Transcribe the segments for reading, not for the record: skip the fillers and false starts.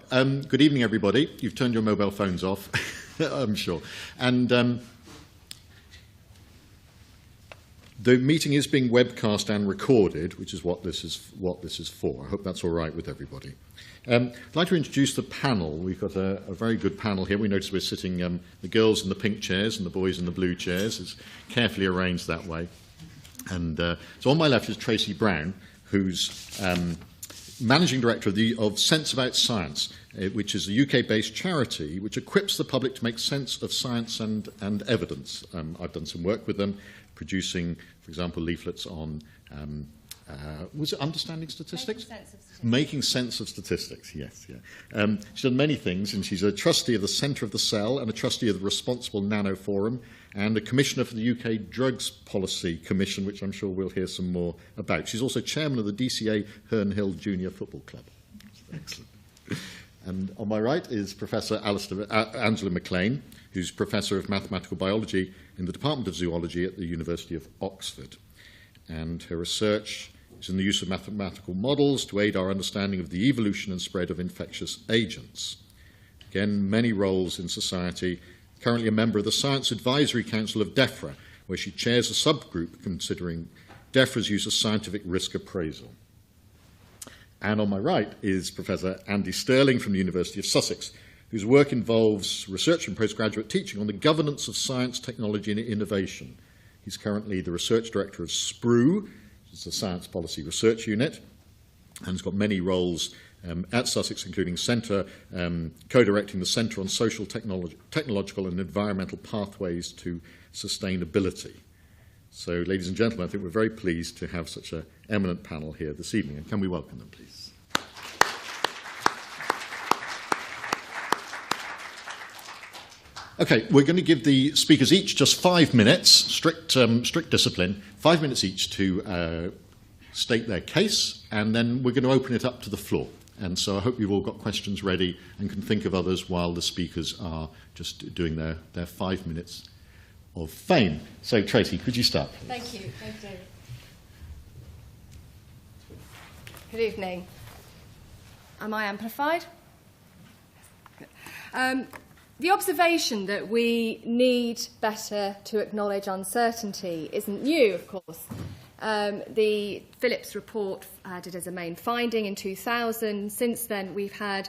Good evening, everybody. You've turned your mobile phones off, I'm sure. And the meeting is being webcast and recorded, which is what this is for. I hope that's all right with everybody. I'd like to introduce the panel. We've got a very good panel here. We notice we're sitting, the girls in the pink chairs and the boys in the blue chairs. It's carefully arranged that way. And so on my left is Tracey Brown, who's Managing Director of Sense About Science, which is a UK-based charity which equips the public to make sense of science and evidence. I've done some work with them, producing, for example, leaflets on, was it understanding statistics? Making sense of statistics, yes. Yeah. She's done many things, and she's a trustee of the Centre of the Cell and a trustee of the Responsible Nano Forum and a commissioner for the UK Drugs Policy Commission, which I'm sure we'll hear some more about. She's also chairman of the DCA Herne Hill Junior Football Club. Excellent. And on my right is Professor Angela McLean, who's Professor of Mathematical Biology in the Department of Zoology at the University of Oxford. And her research is in the use of mathematical models to aid our understanding of the evolution and spread of infectious agents. Again, many roles in society. Currently a member of the Science Advisory Council of DEFRA, where she chairs a subgroup considering DEFRA's use of scientific risk appraisal. And on my right is Professor Andy Stirling from the University of Sussex, whose work involves research and postgraduate teaching on the governance of science, technology and innovation. He's currently the Research Director of SPRU, which is the Science Policy Research Unit, and has got many roles at Sussex, including co-directing the Centre on Social, Technological and Environmental Pathways to Sustainability. So, ladies and gentlemen, I think we're very pleased to have such an eminent panel here this evening. And can we welcome them, please? Okay, we're going to give the speakers each just 5 minutes, strict discipline, 5 minutes each to state their case, and then we're going to open it up to the floor. And so I hope you've all got questions ready and can think of others while the speakers are just doing their 5 minutes of fame. So, Tracey, could you start, please? Thank you. Thank you, David. Good evening. Am I amplified? The observation that we need better to acknowledge uncertainty isn't new, of course. The Phillips report had it as a main finding in 2000. Since then, we've had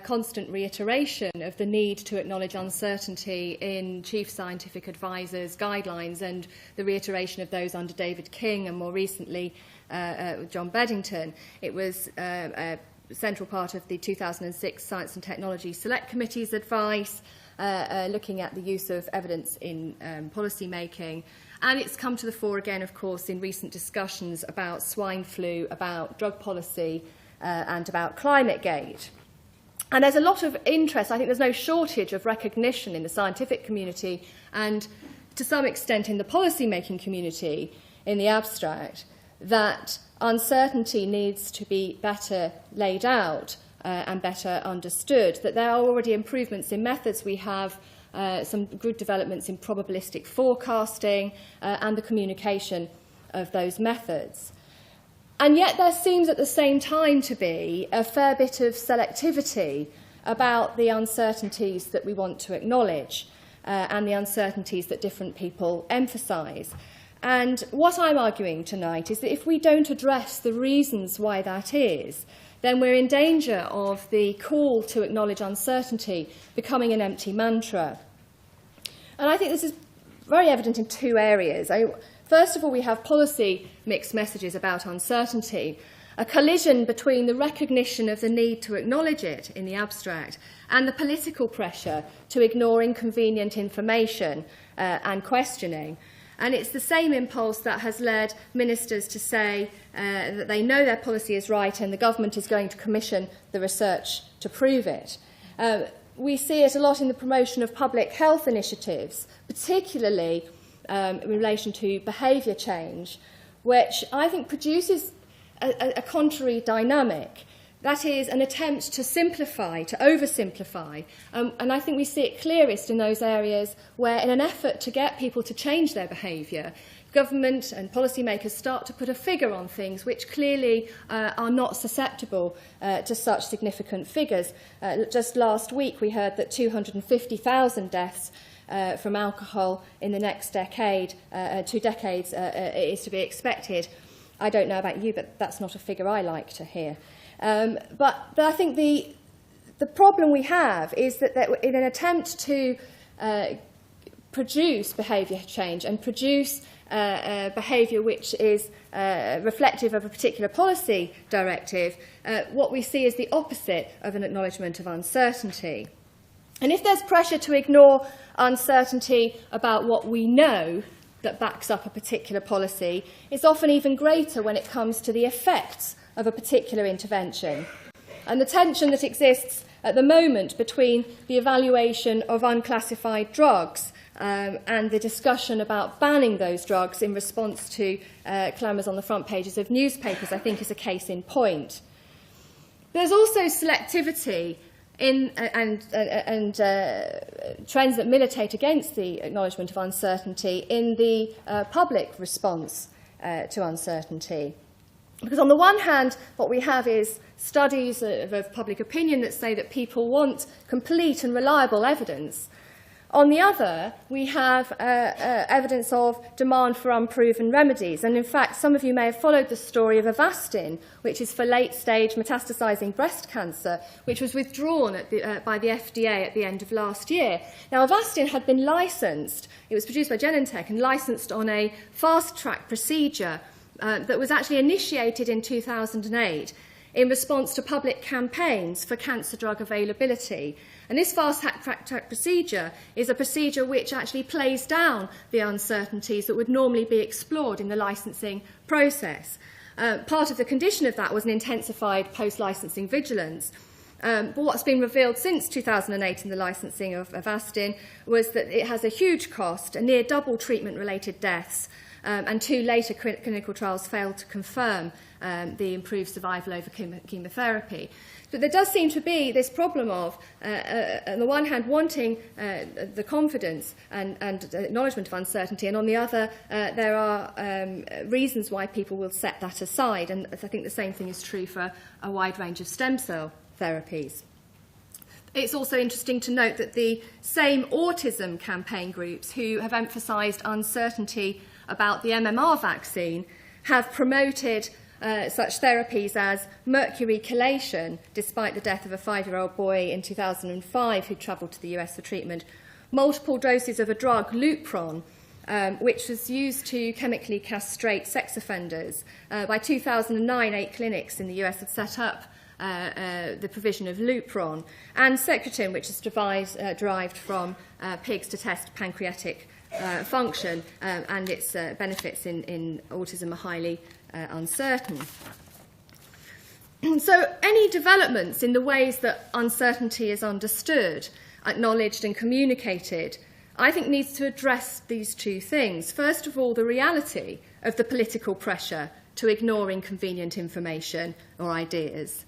constant reiteration of the need to acknowledge uncertainty in chief scientific advisors' guidelines and the reiteration of those under David King and more recently John Beddington. It was a central part of the 2006 Science and Technology Select Committee's advice, looking at the use of evidence in policy making. And it's come to the fore again, of course, in recent discussions about swine flu, about drug policy, and about ClimateGate. And there's a lot of interest. I think there's no shortage of recognition in the scientific community and, to some extent, in the policy-making community, in the abstract, that uncertainty needs to be better laid out and better understood, that there are already improvements in methods. We have some good developments in probabilistic forecasting and the communication of those methods. And yet there seems at the same time to be a fair bit of selectivity about the uncertainties that we want to acknowledge and the uncertainties that different people emphasise. And what I'm arguing tonight is that if we don't address the reasons why that is, then we're in danger of the call to acknowledge uncertainty becoming an empty mantra. And I think this is very evident in two areas. First of all, we have policy mixed messages about uncertainty, a collision between the recognition of the need to acknowledge it in the abstract and the political pressure to ignore inconvenient information and questioning. And it's the same impulse that has led ministers to say that they know their policy is right and the government is going to commission the research to prove it. We see it a lot in the promotion of public health initiatives, particularly in relation to behaviour change, which I think produces a contrary dynamic. That is an attempt to simplify, to oversimplify. And I think we see it clearest in those areas where, in an effort to get people to change their behaviour, government and policymakers start to put a figure on things which clearly are not susceptible to such significant figures. Just last week we heard that 250,000 deaths from alcohol in the next decade, 2 decades, is to be expected. I don't know about you, but that's not a figure I like to hear. But I think the problem we have is that in an attempt to produce behaviour change and produce behaviour which is reflective of a particular policy directive, what we see is the opposite of an acknowledgement of uncertainty. And if there's pressure to ignore uncertainty about what we know that backs up a particular policy, it's often even greater when it comes to the effects of a particular intervention. And the tension that exists at the moment between the evaluation of unclassified drugs and the discussion about banning those drugs in response to clamours on the front pages of newspapers, I think, is a case in point. There's also selectivity and trends that militate against the acknowledgement of uncertainty in the public response to uncertainty. Because on the one hand, what we have is studies of public opinion that say that people want complete and reliable evidence. On the other, we have evidence of demand for unproven remedies. And in fact, some of you may have followed the story of Avastin, which is for late-stage metastasising breast cancer, which was withdrawn by the FDA at the end of last year. Now, Avastin had been licensed. It was produced by Genentech and licensed on a fast-track procedure that was actually initiated in 2008 in response to public campaigns for cancer drug availability. And this fast-track procedure is a procedure which actually plays down the uncertainties that would normally be explored in the licensing process. Part of the condition of that was an intensified post-licensing vigilance. But what's been revealed since 2008 in the licensing of Avastin was that it has a huge cost, a near double treatment-related deaths, and 2 later clinical trials failed to confirm the improved survival over chemotherapy. But there does seem to be this problem of, on the one hand, wanting the confidence and acknowledgement of uncertainty, and on the other, there are reasons why people will set that aside. And I think the same thing is true for a wide range of stem cell therapies. It's also interesting to note that the same autism campaign groups who have emphasised uncertainty about the MMR vaccine have promoted such therapies as mercury chelation, despite the death of a 5-year-old boy in 2005 who travelled to the US for treatment, multiple doses of a drug, Lupron, which was used to chemically castrate sex offenders. By 2009, 8 clinics in the US had set up the provision of Lupron, and Secretin, which is derived from pigs to test pancreatic function, and its benefits in autism are highly uncertain. So any developments in the ways that uncertainty is understood, acknowledged and communicated, I think needs to address these 2 things. First of all, the reality of the political pressure to ignore inconvenient information or ideas.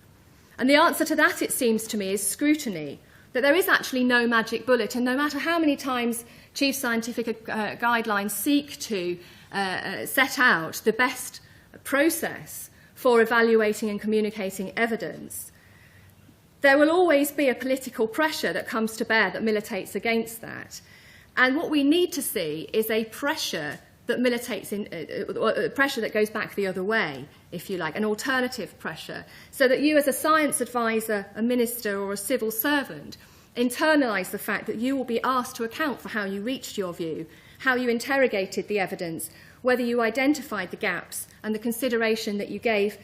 And the answer to that, it seems to me, is scrutiny, that there is actually no magic bullet, and no matter how many times chief scientific guidelines seek to set out the best process for evaluating and communicating evidence, there will always be a political pressure that comes to bear that militates against that. And what we need to see is a pressure that militates in pressure that goes back the other way, if you like, an alternative pressure, so that you as a science advisor, a minister or a civil servant internalise the fact that you will be asked to account for how you reached your view, how you interrogated the evidence, whether you identified the gaps and the consideration that you gave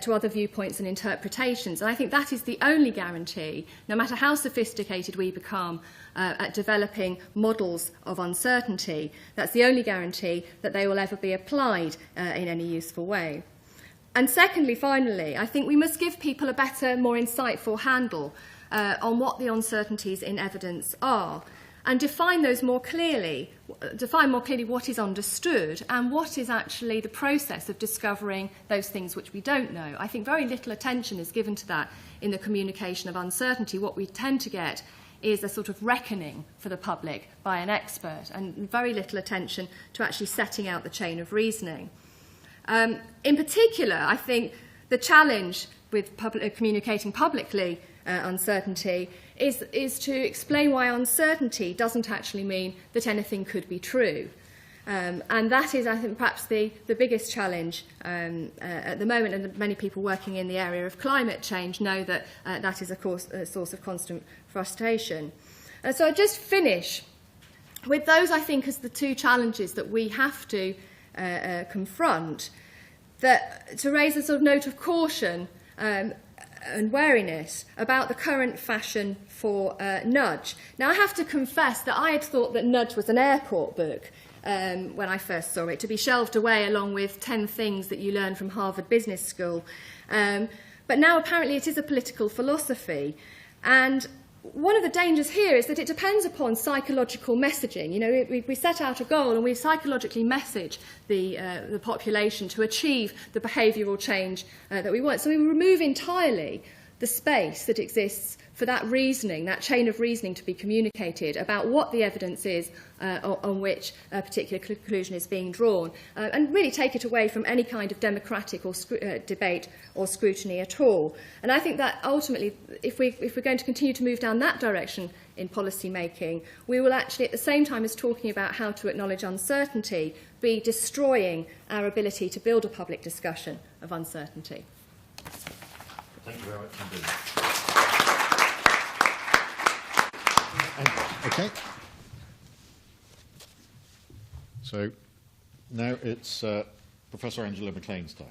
to other viewpoints and interpretations. And I think that is the only guarantee, no matter how sophisticated we become at developing models of uncertainty, that's the only guarantee that they will ever be applied in any useful way. And secondly, finally, I think we must give people a better, more insightful handle on what the uncertainties in evidence are, and define more clearly what is understood and what is actually the process of discovering those things which we don't know. I think very little attention is given to that in the communication of uncertainty. What we tend to get is a sort of reckoning for the public by an expert, and very little attention to actually setting out the chain of reasoning. In particular, I think the challenge with communicating publicly uncertainty is to explain why uncertainty doesn't actually mean that anything could be true. And that is, I think, perhaps the biggest challenge at the moment, and many people working in the area of climate change know that that is, of course, a source of constant frustration. So I just finish with those, I think, as the two challenges that we have to confront, that to raise a sort of note of caution and wariness about the current fashion for nudge. Now, I have to confess that I had thought that nudge was an airport book when I first saw it, to be shelved away along with 10 things that you learn from Harvard Business School. But now apparently it is a political philosophy. And one of the dangers here is that it depends upon psychological messaging. You know, we set out a goal and we psychologically message the population to achieve the behavioural change that we want. So we remove entirely the space that exists for that reasoning, that chain of reasoning to be communicated about what the evidence is on which a particular conclusion is being drawn, and really take it away from any kind of democratic or debate or scrutiny at all. And I think that ultimately, if we're going to continue to move down that direction in policy making, we will actually, at the same time as talking about how to acknowledge uncertainty, be destroying our ability to build a public discussion of uncertainty. Thank you very much indeed. Okay. So now it's Professor Angela McLean's time.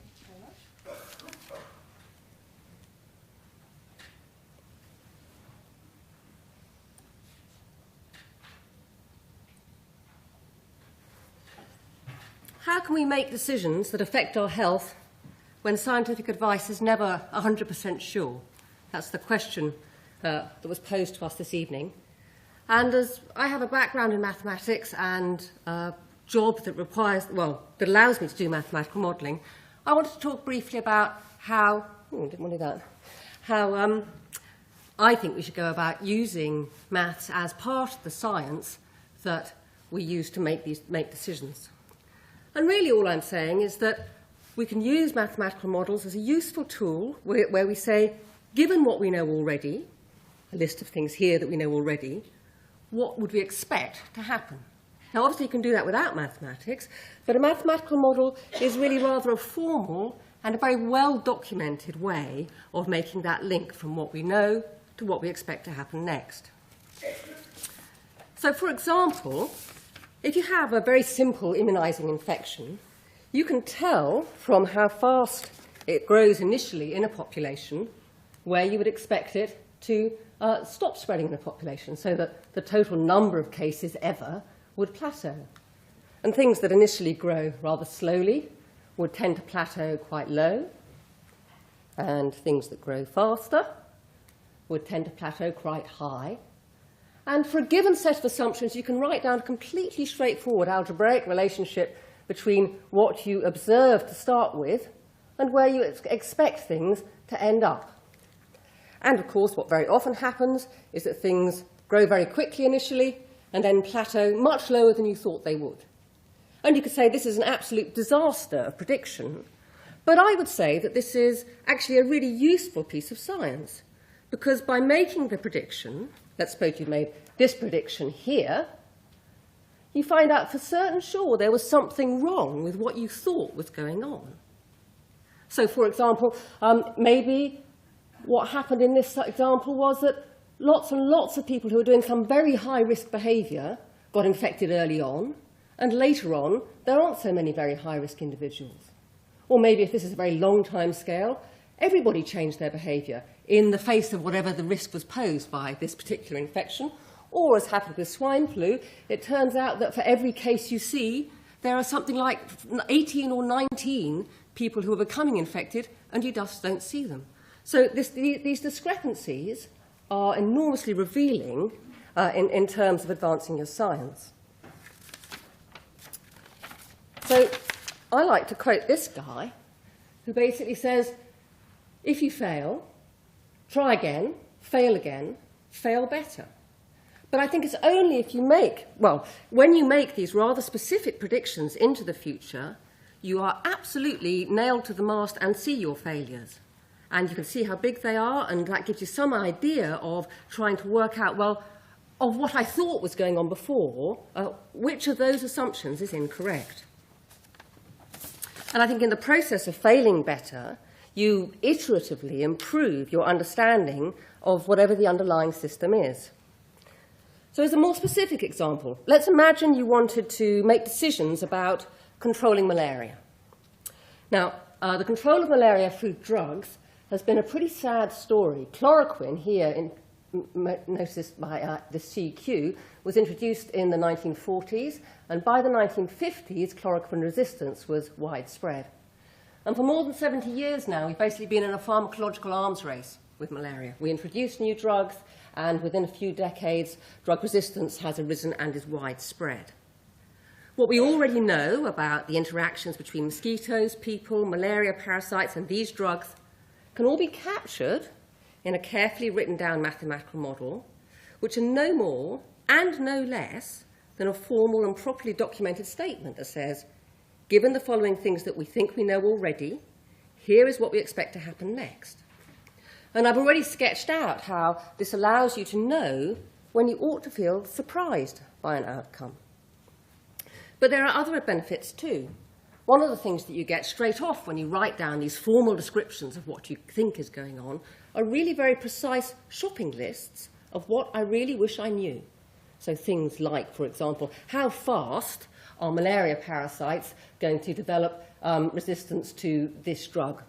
How can we make decisions that affect our health when scientific advice is never 100% sure? That's the question that was posed to us this evening. And as I have a background in mathematics and a job that that allows me to do mathematical modelling, I wanted to talk briefly about how I think we should go about using maths as part of the science that we use to make decisions. And really all I'm saying is that we can use mathematical models as a useful tool where we say, given what we know already, a list of things here that we know already, what would we expect to happen? Now, obviously, you can do that without mathematics, but a mathematical model is really rather a formal and a very well-documented way of making that link from what we know to what we expect to happen next. So, for example, if you have a very simple immunising infection, you can tell from how fast it grows initially in a population where you would expect it to stop spreading in the population, so that the total number of cases ever would plateau. And things that initially grow rather slowly would tend to plateau quite low, and things that grow faster would tend to plateau quite high. And for a given set of assumptions, you can write down a completely straightforward algebraic relationship between what you observe to start with and where you expect things to end up. And, of course, what very often happens is that things grow very quickly initially and then plateau much lower than you thought they would. And you could say this is an absolute disaster of prediction, but I would say that this is actually a really useful piece of science, because by making the prediction, let's suppose you made this prediction here, you find out for certain sure there was something wrong with what you thought was going on. So, for example, maybe what happened in this example was that lots and lots of people who were doing some very high-risk behaviour got infected early on, and later on there aren't so many very high-risk individuals. Or maybe if this is a very long time scale, everybody changed their behaviour in the face of whatever the risk was posed by this particular infection. Or, as happened with swine flu, it turns out that for every case you see, there are something like 18 or 19 people who are becoming infected, and you just don't see them. So these discrepancies are enormously revealing in terms of advancing your science. So I like to quote this guy, who basically says, if you fail, try again, fail better. But I think it's only if you make, well, when you make these rather specific predictions into the future, you are absolutely nailed to the mast and see your failures. And you can see how big they are, and that gives you some idea of trying to work out, well, of what I thought was going on before, which of those assumptions is incorrect. And I think in the process of failing better, you iteratively improve your understanding of whatever the underlying system is. So as a more specific example, let's imagine you wanted to make decisions about controlling malaria. Now, the control of malaria through drugs has been a pretty sad story. Chloroquine, here noticed by the CQ, was introduced in the 1940s, and by the 1950s, chloroquine resistance was widespread. And for more than 70 years now, we've basically been in a pharmacological arms race with malaria. We introduced new drugs, and within a few decades, drug resistance has arisen and is widespread. What we already know about the interactions between mosquitoes, people, malaria parasites, and these drugs can all be captured in a carefully written down mathematical model, which are no more and no less than a formal and properly documented statement that says, given the following things that we think we know already, here is what we expect to happen next. And I've already sketched out how this allows you to know when you ought to feel surprised by an outcome. But there are other benefits too. One of the things that you get straight off when you write down these formal descriptions of what you think is going on are really very precise shopping lists of what I really wish I knew. So things like, for example, how fast are malaria parasites going to develop resistance to this drug?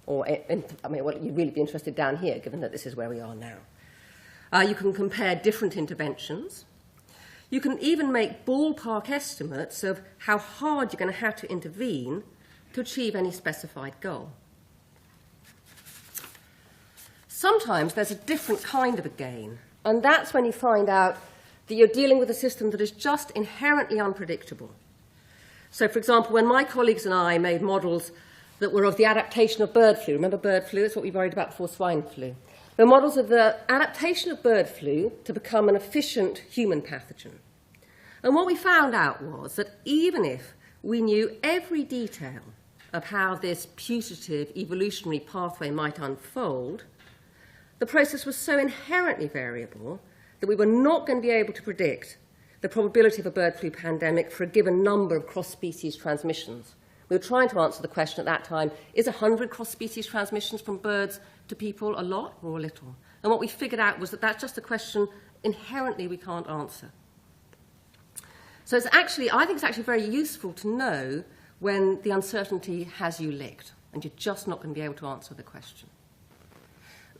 Or, I mean, well, you'd really be interested down here, given that this is where we are now. You can compare different interventions. You can even make ballpark estimates of how hard you're going to have to intervene to achieve any specified goal. Sometimes there's a different kind of a gain, and that's when you find out that you're dealing with a system that is just inherently unpredictable. So, for example, when my colleagues and I made models that were of the adaptation of bird flu. Remember bird flu? It's what we worried about before swine flu. They're models of the adaptation of bird flu to become an efficient human pathogen. And what we found out was that even if we knew every detail of how this putative evolutionary pathway might unfold, the process was so inherently variable that we were not going to be able to predict the probability of a bird flu pandemic for a given number of cross-species transmissions. We were trying to answer the question at that time, is 100 cross-species transmissions from birds to people a lot or a little? And what we figured out was that that's just a question inherently we can't answer. So it's actually, I think it's actually very useful to know when the uncertainty has you licked and you're just not going to be able to answer the question.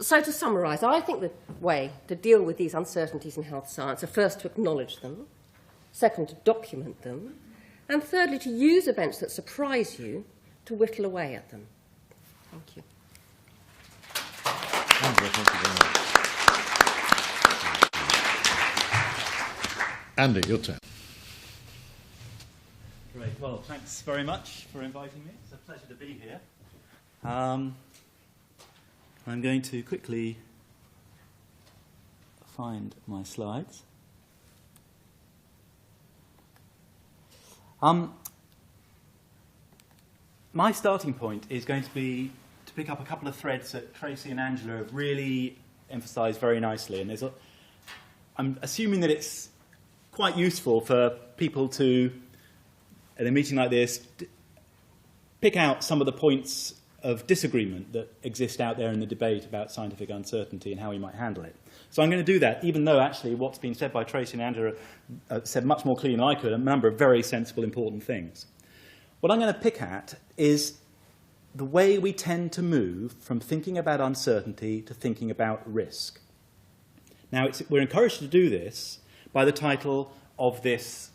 So to summarise, I think the way to deal with these uncertainties in health science are first to acknowledge them, second to document them, and thirdly, to use events that surprise you to whittle away at them. Thank you. Angela, thank you very much. Andy, your turn. Great. Well, thanks very much for inviting me. It's a pleasure to be here. I'm going to quickly find my slides. My starting point is going to be to pick up a couple of threads that Tracey and Angela have really emphasised very nicely. And I'm assuming that it's quite useful for people to, at a meeting like this, pick out some of the points of disagreement that exist out there in the debate about scientific uncertainty and how we might handle it. So I'm going to do that, even though actually what's been said by Tracey and Angela said much more clearly than I could, a number of very sensible, important things. What I'm going to pick at is the way we tend to move from thinking about uncertainty to thinking about risk. Now, we're encouraged to do this by the title of this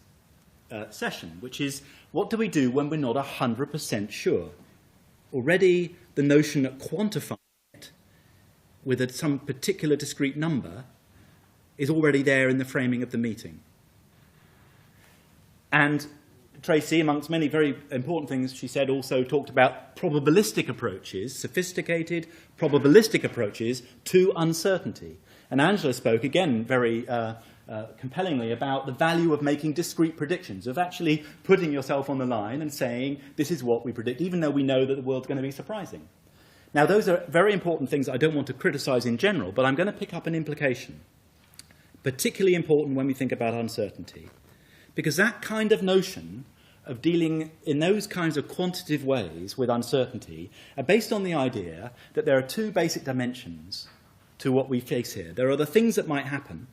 session, which is, what do we do when we're not 100% sure? Already, the notion of quantifying it with some particular discrete number is already there in the framing of the meeting. And Tracey, amongst many very important things she said, also talked about probabilistic approaches, sophisticated probabilistic approaches to uncertainty. And Angela spoke, again, very compellingly about the value of making discrete predictions, of actually putting yourself on the line and saying, this is what we predict, even though we know that the world's going to be surprising. Now, those are very important things I don't want to criticize in general, but I'm going to pick up an implication, particularly important when we think about uncertainty, because that kind of notion of dealing in those kinds of quantitative ways with uncertainty are based on the idea that there are two basic dimensions to what we face here. There are the things that might happen,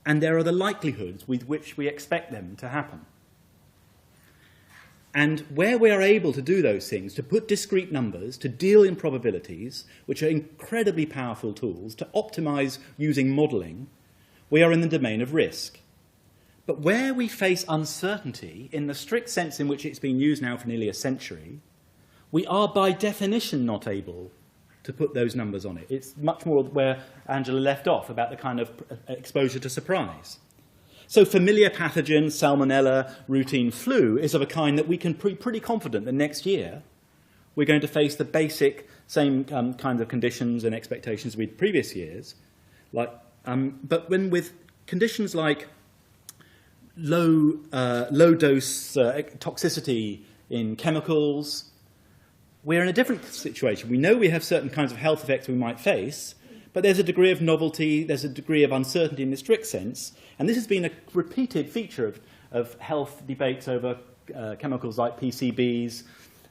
and there are the likelihoods with which we expect them to happen. And where we are able to do those things, to put discrete numbers, to deal in probabilities, which are incredibly powerful tools, to optimize using modelling, we are in the domain of risk. But where we face uncertainty, in the strict sense in which it's been used now for nearly a century, we are by definition not able to put those numbers on it. It's much more where Angela left off, about the kind of exposure to surprise. So familiar pathogens, salmonella, routine flu, is of a kind that we can be pretty confident that next year we're going to face the basic same kinds of conditions and expectations with previous years. But when with conditions like low dose toxicity in chemicals, we're in a different situation. We know we have certain kinds of health effects we might face, but there's a degree of novelty, there's a degree of uncertainty in the strict sense, and this has been a repeated feature of health debates over chemicals like PCBs,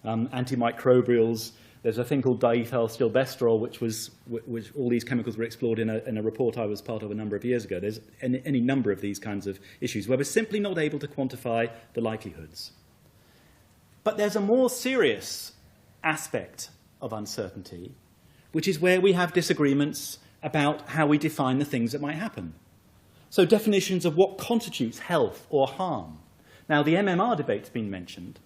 antimicrobials. There's a thing called diethylstilbestrol, which all these chemicals were explored in a report I was part of a number of years ago. There's any number of these kinds of issues where we're simply not able to quantify the likelihoods. But there's a more serious aspect of uncertainty, which is where we have disagreements about how we define the things that might happen. So definitions of what constitutes health or harm. Now, the MMR debate's been mentioned.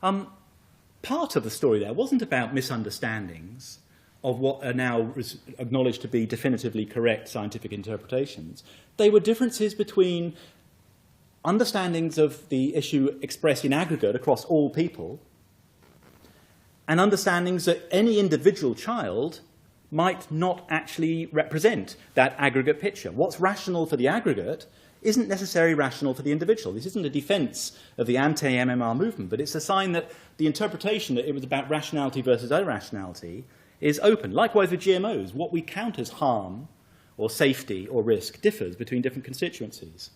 Part of the story there wasn't about misunderstandings of what are now acknowledged to be definitively correct scientific interpretations. They were differences between understandings of the issue expressed in aggregate across all people and understandings that any individual child might not actually represent that aggregate picture. What's rational for the aggregate isn't necessarily rational for the individual. This isn't a defense of the anti-MMR movement, but it's a sign that the interpretation that it was about rationality versus irrationality is open. Likewise with GMOs, what we count as harm or safety or risk differs between different constituencies.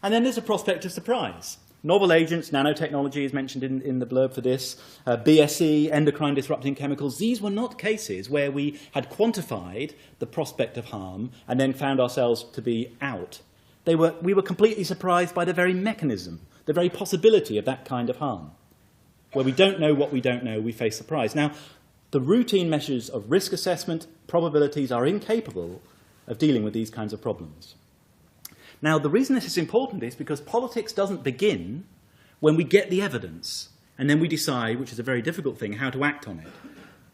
And then there's a prospect of surprise. Novel agents, nanotechnology is mentioned in the blurb for this, BSE, endocrine disrupting chemicals. These were not cases where we had quantified the prospect of harm and then found ourselves to be out. We were completely surprised by the very mechanism, the very possibility of that kind of harm. Where we don't know what we don't know, we face surprise. Now, the routine measures of risk assessment, probabilities are incapable of dealing with these kinds of problems. Now, the reason this is important is because politics doesn't begin when we get the evidence and then we decide, which is a very difficult thing, how to act on it.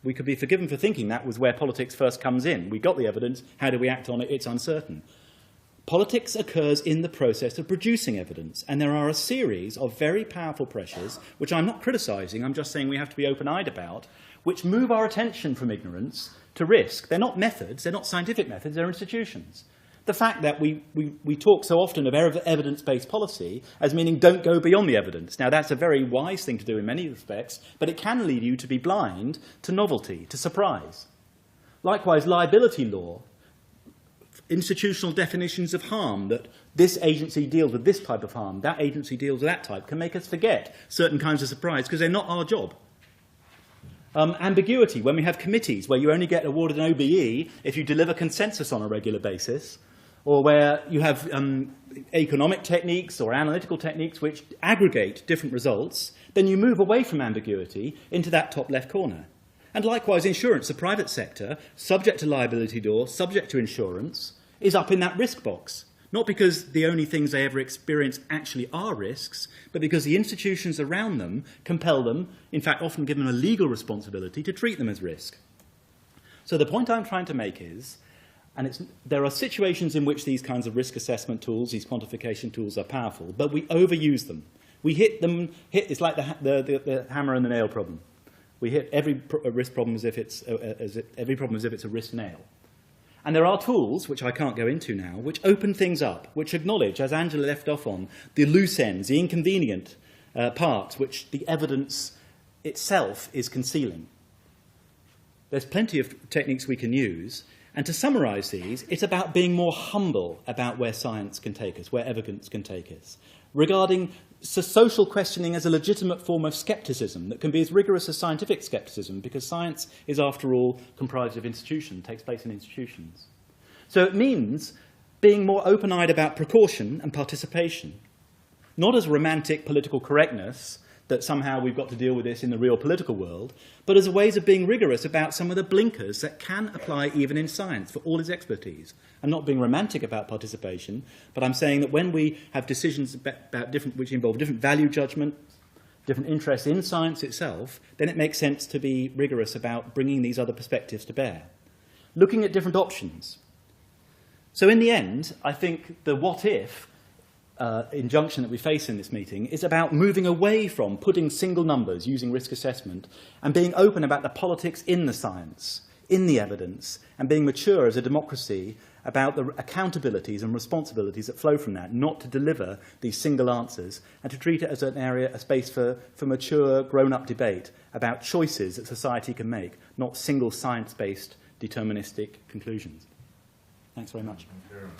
We could be forgiven for thinking that was where politics first comes in. We got the evidence, how do we act on it? It's uncertain. Politics occurs in the process of producing evidence, and there are a series of very powerful pressures, which I'm not criticising, I'm just saying we have to be open-eyed about, which move our attention from ignorance to risk. They're not methods, they're not scientific methods, they're institutions. The fact that we talk so often of evidence-based policy as meaning don't go beyond the evidence. Now, that's a very wise thing to do in many respects, but it can lead you to be blind to novelty, to surprise. Likewise, liability law, institutional definitions of harm, that this agency deals with this type of harm, that agency deals with that type, can make us forget certain kinds of surprise because they're not our job. Ambiguity, when we have committees where you only get awarded an OBE if you deliver consensus on a regular basis, or where you have economic techniques or analytical techniques which aggregate different results, then you move away from ambiguity into that top left corner. And likewise, insurance, the private sector, subject to liability law, subject to insurance, is up in that risk box. Not because the only things they ever experience actually are risks, but because the institutions around them compel them, in fact often give them a legal responsibility to treat them as risk. So the point I'm trying to make is, there are situations in which these kinds of risk assessment tools, these quantification tools are powerful, but we overuse them. We it's like the hammer and the nail problem. We hit every risk problem as if it's a risk nail. And there are tools, which I can't go into now, which open things up, which acknowledge, as Angela left off on, the loose ends, the inconvenient parts, which the evidence itself is concealing. There's plenty of techniques we can use. And to summarise these, it's about being more humble about where science can take us, where evidence can take us, regarding social questioning as a legitimate form of scepticism that can be as rigorous as scientific scepticism, because science is, after all, comprised of institutions, takes place in institutions. So it means being more open-eyed about precaution and participation, not as romantic political correctness, that somehow we've got to deal with this in the real political world, but as ways of being rigorous about some of the blinkers that can apply even in science for all its expertise. I'm not being romantic about participation, but I'm saying that when we have decisions about which involve different value judgment, different interests in science itself, then it makes sense to be rigorous about bringing these other perspectives to bear. Looking at different options. So in the end, I think the what-if injunction that we face in this meeting is about moving away from putting single numbers using risk assessment and being open about the politics in the science, in the evidence, and being mature as a democracy about the accountabilities and responsibilities that flow from that, not to deliver these single answers, and to treat it as an area, a space for mature, grown-up debate about choices that society can make, not single science-based deterministic conclusions. Thanks very much. Thank you.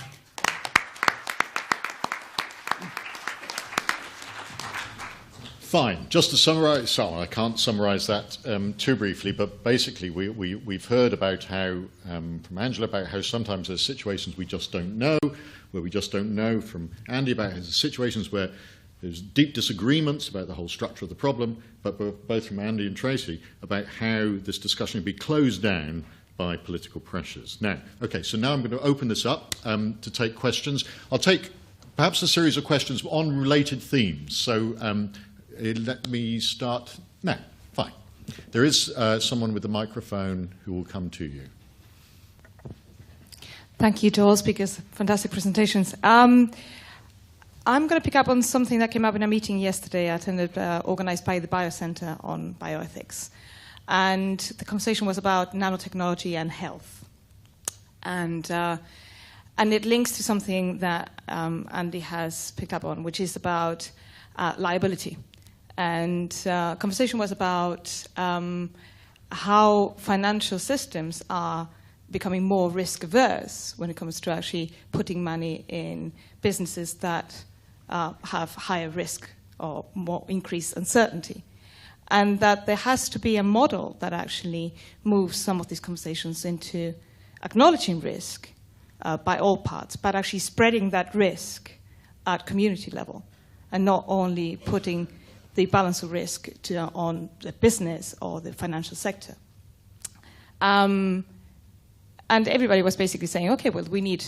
Fine. Just to summarise, so I can't summarise that too briefly, but basically we've heard about how, from Angela, about how sometimes there's situations we just don't know, where we just don't know, from Andy about situations where there's deep disagreements about the whole structure of the problem, but both from Andy and Tracey about how this discussion can be closed down by political pressures. Now, okay, so now I'm going to open this up to take questions. I'll take perhaps a series of questions on related themes. So let me start now. Fine. There is someone with a microphone who will come to you. Thank you to all speakers. Fantastic presentations. I'm going to pick up on something that came up in a meeting yesterday I attended, organized by the Biocentre on bioethics. And the conversation was about nanotechnology and health. And it links to something that Andy has picked up on, which is about liability. And conversation was about how financial systems are becoming more risk-averse when it comes to actually putting money in businesses that have higher risk or more increased uncertainty. And that there has to be a model that actually moves some of these conversations into acknowledging risk by all parts, but actually spreading that risk at community level, and not only putting the balance of risk on the business or the financial sector. And everybody was basically saying, okay, well, we need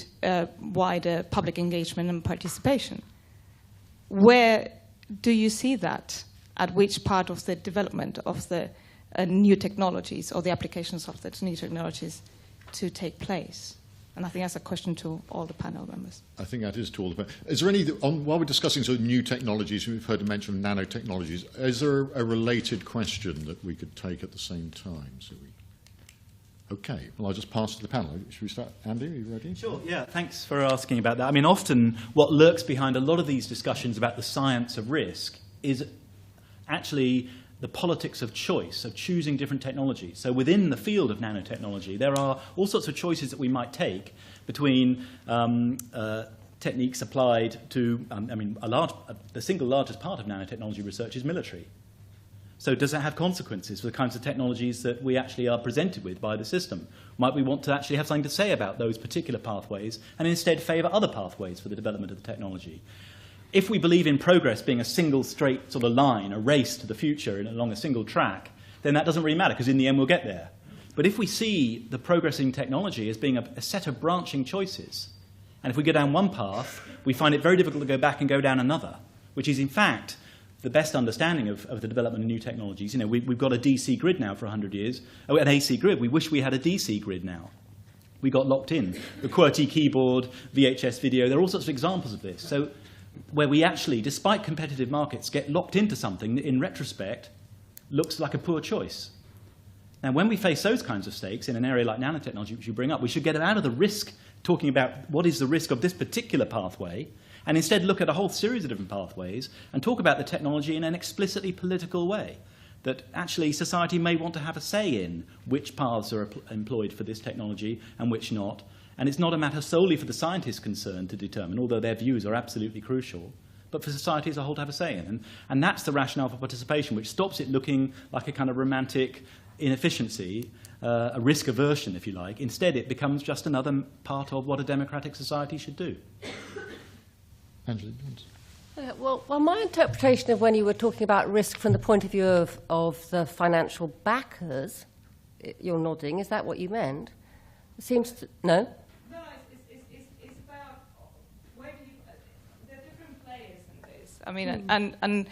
wider public engagement and participation. Where do you see that? At which part of the development of the new technologies or the applications of the new technologies to take place? And I think that's a question to all the panel members. I think that is to all the panel. Is there any, while we're discussing sort of new technologies, we've heard mention of nanotechnologies, is there a related question that we could take at the same time? Okay, well, I'll just pass to the panel. Should we start? Andy, are you ready? Sure, yeah, thanks for asking about that. I mean, often what lurks behind a lot of these discussions about the science of risk is actually the politics of choice, of choosing different technologies. So within the field of nanotechnology, there are all sorts of choices that we might take between techniques applied to, the single largest part of nanotechnology research is military. So does that have consequences for the kinds of technologies that we actually are presented with by the system? Might we want to actually have something to say about those particular pathways and instead favour other pathways for the development of the technology? If we believe in progress being a single straight sort of line, a race to the future along a single track, then that doesn't really matter, because in the end we'll get there. But if we see the progressing technology as being a set of branching choices, and if we go down one path, we find it very difficult to go back and go down another, which is in fact the best understanding of the development of new technologies. You know, we've got a DC grid now for 100 years, an AC grid. We wish we had a DC grid now. We got locked in. The QWERTY keyboard, VHS video, there are all sorts of examples of this. So where we actually, despite competitive markets, get locked into something that in retrospect looks like a poor choice. Now, when we face those kinds of stakes in an area like nanotechnology, which you bring up, we should get out of the risk, talking about what is the risk of this particular pathway, and instead look at a whole series of different pathways and talk about the technology in an explicitly political way, that actually society may want to have a say in which paths are employed for this technology and which not. And it's not a matter solely for the scientists concerned to determine, although their views are absolutely crucial, but for society as a whole to have a say in. And that's the rationale for participation, which stops it looking like a kind of romantic inefficiency, a risk aversion, if you like. Instead, it becomes just another part of what a democratic society should do. Angela? Well, my interpretation of when you were talking about risk from the point of view of the financial backers, you're nodding, is that what you meant? It seems to... No? No, it's about where do you... There are different players in this. I mean, and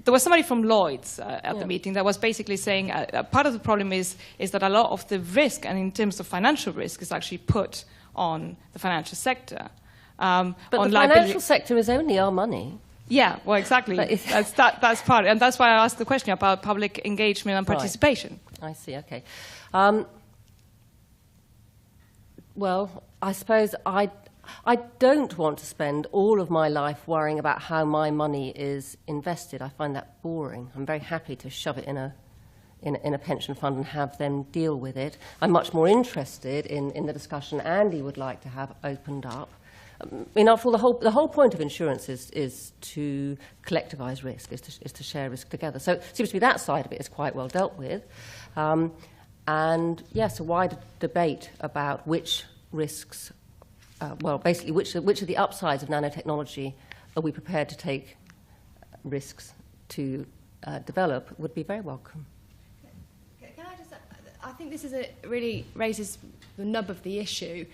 there was somebody from Lloyd's at the meeting that was basically saying part of the problem is that a lot of the risk, and in terms of financial risk, is actually put on the financial sector. But the financial sector is only our money. Yeah, well, exactly. That's part, and that's why I asked the question about public engagement and participation. Right. I see. Okay. Well, I suppose I don't want to spend all of my life worrying about how my money is invested. I find that boring. I'm very happy to shove it in a pension fund and have them deal with it. I'm much more interested in the discussion Andy would like to have opened up. After all, the whole point of insurance is to collectivise risk, is to share risk together. So it seems to me that side of it is quite well dealt with. And yes, a wider debate about which risks, basically which of the upsides of nanotechnology are we prepared to take risks to develop would be very welcome. Can I just? I think this really raises the nub of the issue.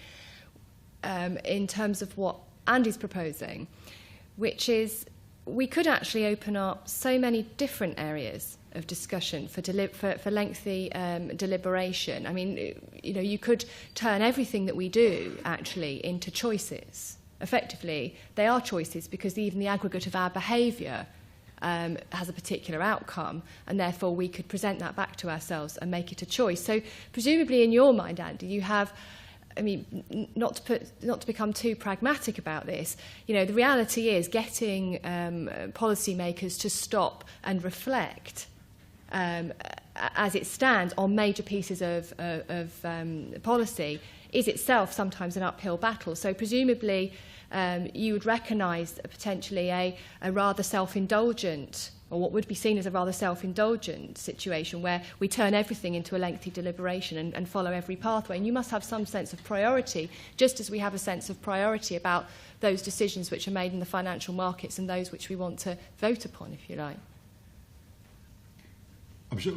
In terms of what Andy's proposing, which is we could actually open up so many different areas of discussion for lengthy deliberation. I mean, you could turn everything that we do actually into choices. Effectively, they are choices because even the aggregate of our behaviour has a particular outcome, and therefore we could present that back to ourselves and make it a choice. So presumably in your mind, Andy, you have... I mean, not to become too pragmatic about this, the reality is getting policymakers to stop and reflect as it stands on major pieces of policy is itself sometimes an uphill battle. So presumably you would recognise potentially a rather self-indulgent, or what would be seen as a rather self-indulgent situation where we turn everything into a lengthy deliberation and follow every pathway. And you must have some sense of priority, just as we have a sense of priority about those decisions which are made in the financial markets and those which we want to vote upon, if you like. I'm sure,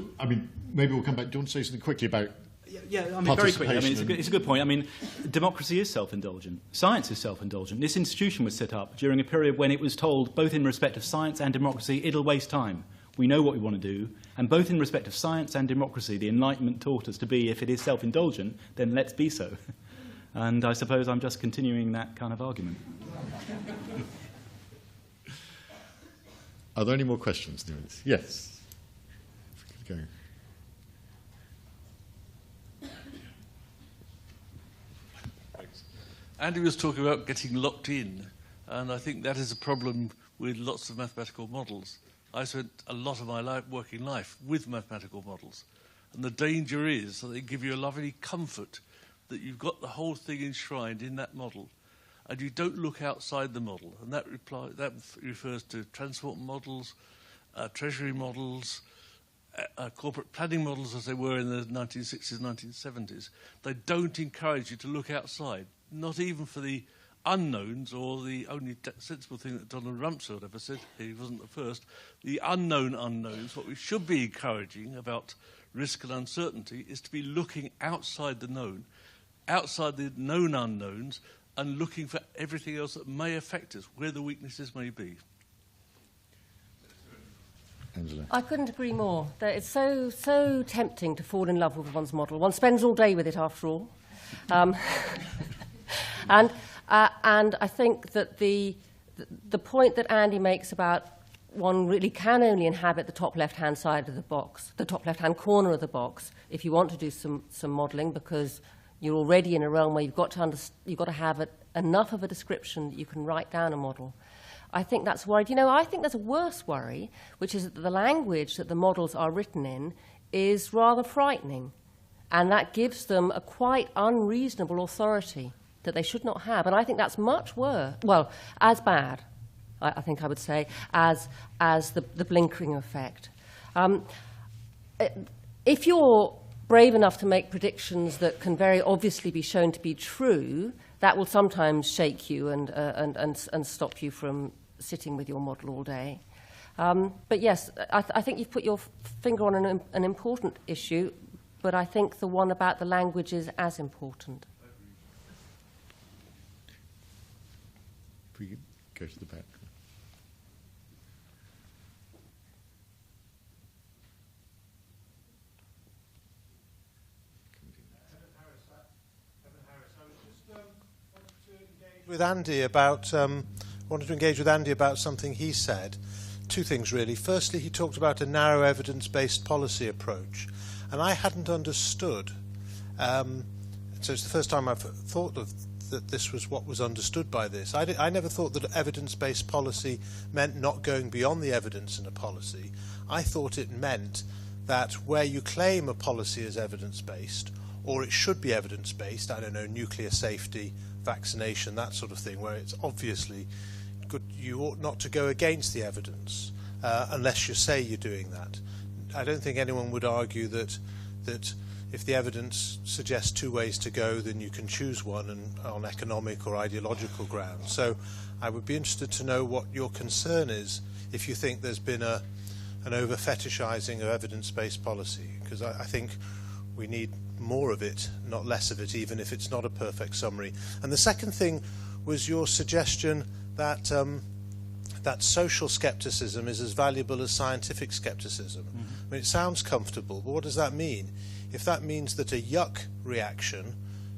maybe we'll come back. Do you want to say something quickly about very quickly. It's a good point. Democracy is self-indulgent. Science is self-indulgent. This institution was set up during a period when it was told, both in respect of science and democracy, it'll waste time. We know what we want to do. And both in respect of science and democracy, the Enlightenment taught us to be, if it is self-indulgent, then let's be so. And I suppose I'm just continuing that kind of argument. Are there any more questions? Yes. If we could go. Andy was talking about getting locked in, and I think that is a problem with lots of mathematical models. I spent a lot of my working life with mathematical models, and the danger is that they give you a lovely comfort that you've got the whole thing enshrined in that model, and you don't look outside the model. And that refers to transport models, treasury models, corporate planning models as they were in the 1960s, 1970s. They don't encourage you to look outside. Not even for the unknowns, or the only sensible thing that Donald Rumsfeld ever said, he wasn't the first, the unknown unknowns. What we should be encouraging about risk and uncertainty is to be looking outside the known, outside the known unknowns, and looking for everything else that may affect us, where the weaknesses may be. Angela. I couldn't agree more. It's so tempting to fall in love with one's model. One spends all day with it, after all. And I think that the point that Andy makes about one really can only inhabit the top left-hand side of the box, the top left-hand corner of the box, if you want to do some modelling, because you're already in a realm where you've got to have enough of a description that you can write down a model. I think that's worried. You know, I think there's a worse worry, which is that the language that the models are written in is rather frightening, and that gives them a quite unreasonable authority that they should not have. And I think that's much worse, well, as bad, I think I would say, as the blinkering effect. If you're brave enough to make predictions that can very obviously be shown to be true, that will sometimes shake you and stop you from sitting with your model all day. But yes, I think you've put your finger on an important issue, but I think the one about the language is as important. If we go to the back. Wanted to engage with Andy about something he said. Two things really. Firstly, he talked about a narrow evidence-based policy approach, and I hadn't understood. So it's the first time I've thought that this was what was understood by this. I never thought that evidence-based policy meant not going beyond the evidence in a policy. I thought it meant that where you claim a policy is evidence-based, or it should be evidence-based, I don't know, nuclear safety, vaccination, that sort of thing, where it's obviously good, you ought not to go against the evidence unless you say you're doing that. I don't think anyone would argue that if the evidence suggests two ways to go, then you can choose one on economic or ideological grounds. So I would be interested to know what your concern is if you think there's been an over-fetishizing of evidence-based policy, because I think we need more of it, not less of it, even if it's not a perfect summary. And the second thing was your suggestion that that social skepticism is as valuable as scientific skepticism. Mm-hmm. I mean, it sounds comfortable, but what does that mean? If that means that a yuck reaction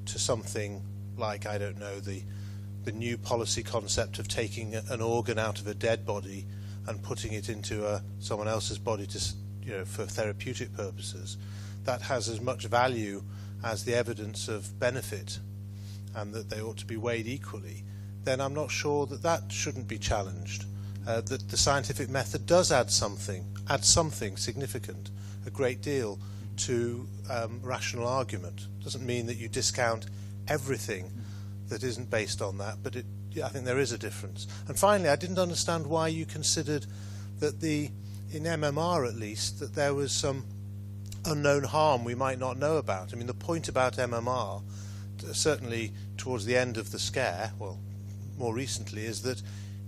to something like, I don't know, the new policy concept of taking an organ out of a dead body and putting it into someone else's body to, for therapeutic purposes, that has as much value as the evidence of benefit, and that they ought to be weighed equally, then I'm not sure that shouldn't be challenged. That the scientific method does add something significant, a great deal, to rational argument. Doesn't mean that you discount everything that isn't based on that, but I think there is a difference. And finally, I didn't understand why you considered that in MMR at least, that there was some unknown harm we might not know about. I mean, the point about MMR, certainly towards the end of the scare, well, more recently, is that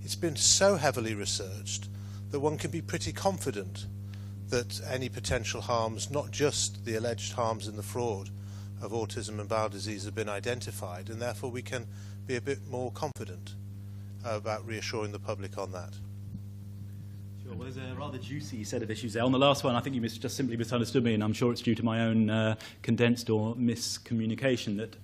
it's been so heavily researched that one can be pretty confident that any potential harms, not just the alleged harms in the fraud of autism and bowel disease, have been identified, and therefore we can be a bit more confident about reassuring the public on that. Sure. Well, there's a rather juicy set of issues there. On the last one, I think you just simply misunderstood me, and I'm sure it's due to my own condensed or miscommunication, that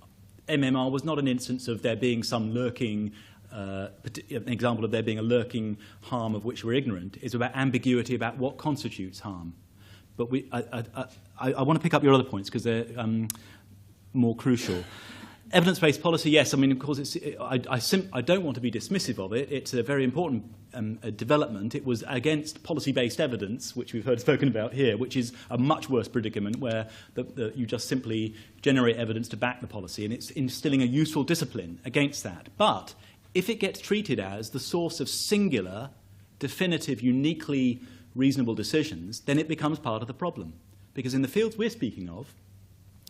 MMR was not an instance of there being some lurking, an example of there being a lurking harm of which we're ignorant. It's about ambiguity about what constitutes harm. But I want to pick up your other points because they're more crucial. Evidence-based policy, yes. I mean, of course, I don't want to be dismissive of it. It's a very important development. It was against policy-based evidence, which we've heard spoken about here, which is a much worse predicament where you just simply generate evidence to back the policy, and it's instilling a useful discipline against that. But if it gets treated as the source of singular, definitive, uniquely reasonable decisions, then it becomes part of the problem. Because in the fields we're speaking of,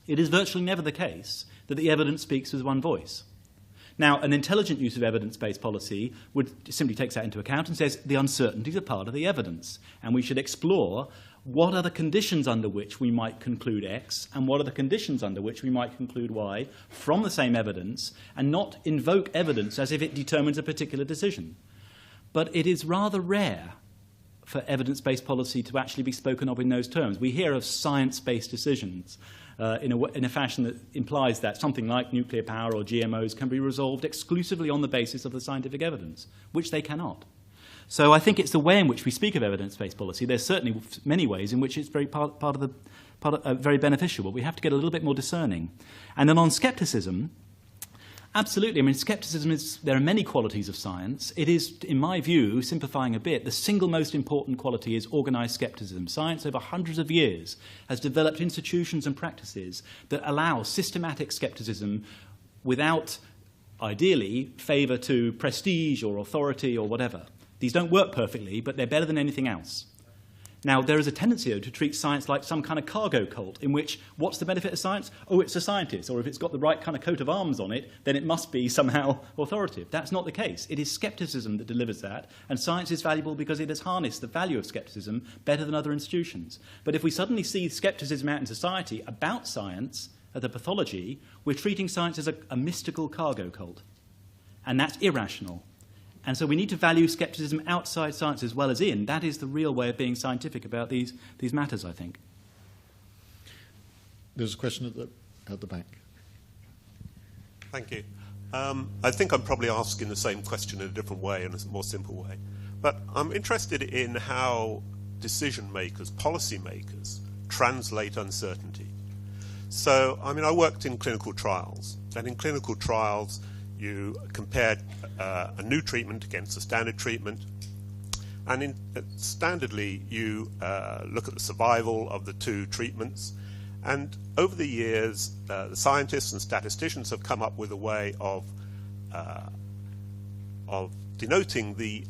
it is virtually never the case that the evidence speaks with one voice. Now, an intelligent use of evidence-based policy simply takes that into account and says the uncertainties are part of the evidence, and we should explore what are the conditions under which we might conclude X and what are the conditions under which we might conclude Y from the same evidence, and not invoke evidence as if it determines a particular decision. But it is rather rare for evidence-based policy to actually be spoken of in those terms. We hear of science-based decisions in a fashion that implies that something like nuclear power or GMOs can be resolved exclusively on the basis of the scientific evidence, which they cannot. So I think it's the way in which we speak of evidence-based policy. There's certainly many ways in which it's very very beneficial, but we have to get a little bit more discerning. And then on scepticism, absolutely. I mean, scepticism there are many qualities of science. It is, in my view, simplifying a bit, the single most important quality is organised scepticism. Science over hundreds of years has developed institutions and practices that allow systematic scepticism without, ideally, favour to prestige or authority or whatever. These don't work perfectly, but they're better than anything else. Now, there is a tendency, though, to treat science like some kind of cargo cult, in which, what's the benefit of science? Oh, it's a scientist, or if it's got the right kind of coat of arms on it, then it must be somehow authoritative. That's not the case. It is scepticism that delivers that, and science is valuable because it has harnessed the value of scepticism better than other institutions. But if we suddenly see scepticism out in society about science, as a pathology, we're treating science as a mystical cargo cult. And that's irrational. And so we need to value scepticism outside science as well as in. That is the real way of being scientific about these matters, I think. There's a question at the back. Thank you. I think I'm probably asking the same question in a different way, in a more simple way. But I'm interested in how decision makers, policymakers, translate uncertainty. So, I mean, I worked in clinical trials. And in clinical trials, you compared a new treatment against a standard treatment. And standardly, you look at the survival of the two treatments. And over the years, the scientists and statisticians have come up with a way of denoting the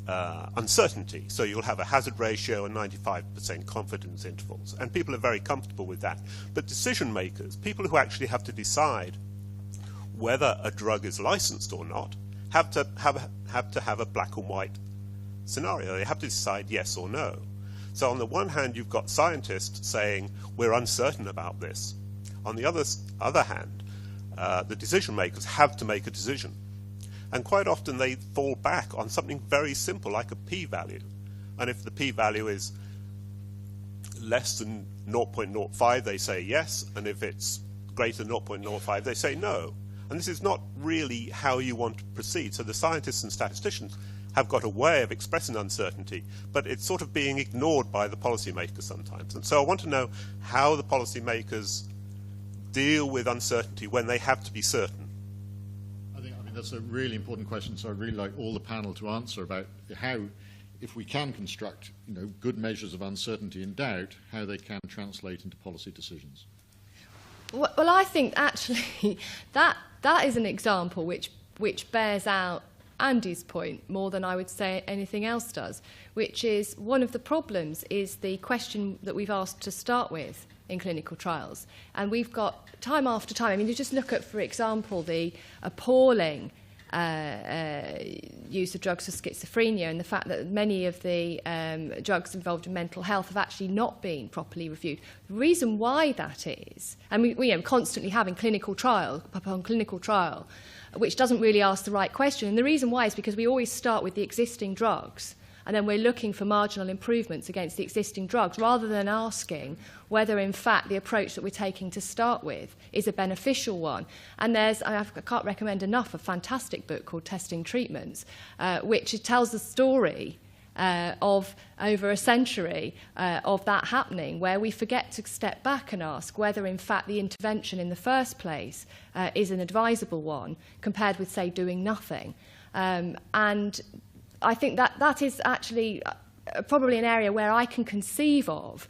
uncertainty. So you'll have a hazard ratio and 95% confidence intervals. And people are very comfortable with that. But decision makers, people who actually have to decide whether a drug is licensed or not, have to have a black and white scenario. They have to decide yes or no. So on the one hand, you've got scientists saying, we're uncertain about this. On the other hand, the decision makers have to make a decision. And quite often they fall back on something very simple, like a p-value. And if the p-value is less than 0.05, they say yes. And if it's greater than 0.05, they say no. And this is not really how you want to proceed. So the scientists and statisticians have got a way of expressing uncertainty, but it's sort of being ignored by the policymakers sometimes. And so I want to know how the policymakers deal with uncertainty when they have to be certain. I mean, that's a really important question, so I'd really like all the panel to answer about how, if we can construct good measures of uncertainty and doubt, how they can translate into policy decisions. Well, I think actually that is an example which bears out Andy's point more than I would say anything else does, which is one of the problems is the question that we've asked to start with in clinical trials. And we've got time after time, I mean, you just look at, for example, the appalling use of drugs for schizophrenia and the fact that many of the drugs involved in mental health have actually not been properly reviewed. The reason why that is, and we constantly having clinical trial upon clinical trial, which doesn't really ask the right question. And the reason why is because we always start with the existing drugs and then we're looking for marginal improvements against the existing drugs rather than asking whether, in fact, the approach that we're taking to start with is a beneficial one. And I can't recommend enough a fantastic book called Testing Treatments, which tells the story of over a century of that happening, where we forget to step back and ask whether, in fact, the intervention in the first place is an advisable one compared with, say, doing nothing. And I think that is actually probably an area where I can conceive of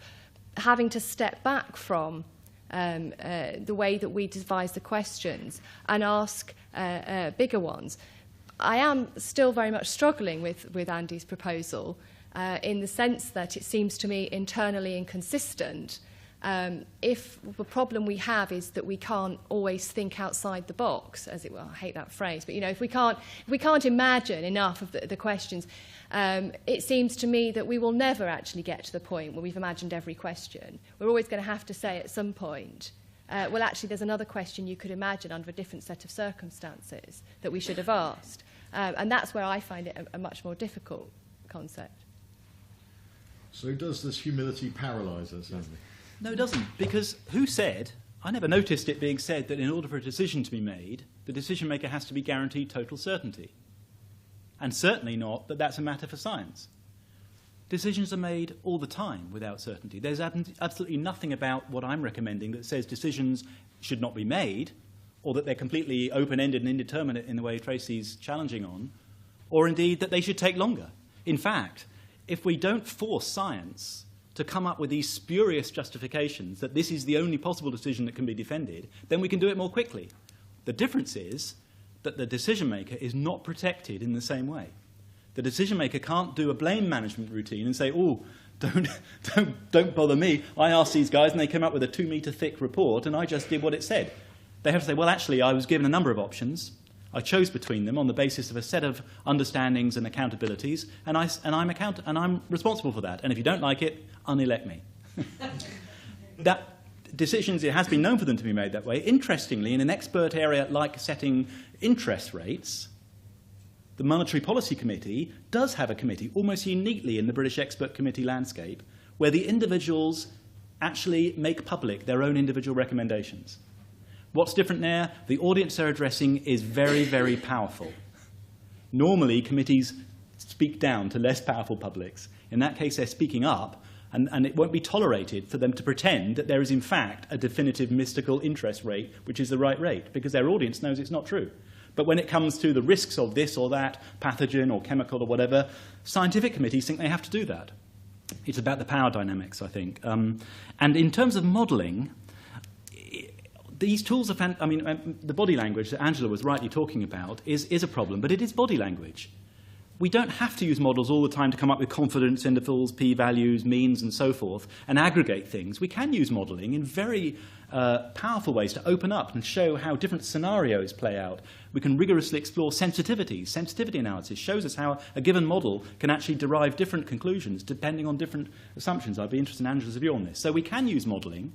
having to step back from the way that we devise the questions and ask bigger ones. I am still very much struggling with Andy's proposal in the sense that it seems to me internally inconsistent. If the problem we have is that we can't always think outside the box, as it were, I hate that phrase, but if we can't imagine enough of the questions, it seems to me that we will never actually get to the point where we've imagined every question. We're always going to have to say at some point, well, actually, there's another question you could imagine under a different set of circumstances that we should have asked. And that's where I find it a much more difficult concept. So does this humility paralyse us, Andy? No, it doesn't, because who said, I never noticed it being said that in order for a decision to be made, the decision maker has to be guaranteed total certainty. And certainly not that that's a matter for science. Decisions are made all the time without certainty. There's absolutely nothing about what I'm recommending that says decisions should not be made, or that they're completely open-ended and indeterminate in the way Tracey's challenging on, or indeed that they should take longer. In fact, if we don't force science to come up with these spurious justifications that this is the only possible decision that can be defended, then we can do it more quickly. The difference is that the decision maker is not protected in the same way. The decision maker can't do a blame management routine and say, oh, don't bother me. I asked these guys and they came up with a 2-metre thick report and I just did what it said. They have to say, well, actually, I was given a number of options. I chose between them on the basis of a set of understandings and accountabilities, and I'm responsible for that. And if you don't like it, unelect me. That decisions, it has been known for them to be made that way. Interestingly, in an expert area like setting interest rates, the Monetary Policy Committee does have a committee, almost uniquely in the British expert committee landscape, where the individuals actually make public their own individual recommendations. What's different there? The audience they're addressing is very, very powerful. Normally, committees speak down to less powerful publics. In that case, they're speaking up, and it won't be tolerated for them to pretend that there is, in fact, a definitive mystical interest rate, which is the right rate, because their audience knows it's not true. But when it comes to the risks of this or that pathogen or chemical or whatever, scientific committees think they have to do that. It's about the power dynamics, I think. And in terms of modelling, these tools are, the body language that Angela was rightly talking about is a problem, but it is body language. We don't have to use models all the time to come up with confidence intervals, p-values, means, and so forth, and aggregate things. We can use modelling in very powerful ways to open up and show how different scenarios play out. We can rigorously explore sensitivities. Sensitivity analysis shows us how a given model can actually derive different conclusions depending on different assumptions. I'd be interested in Angela's view on this. So we can use modelling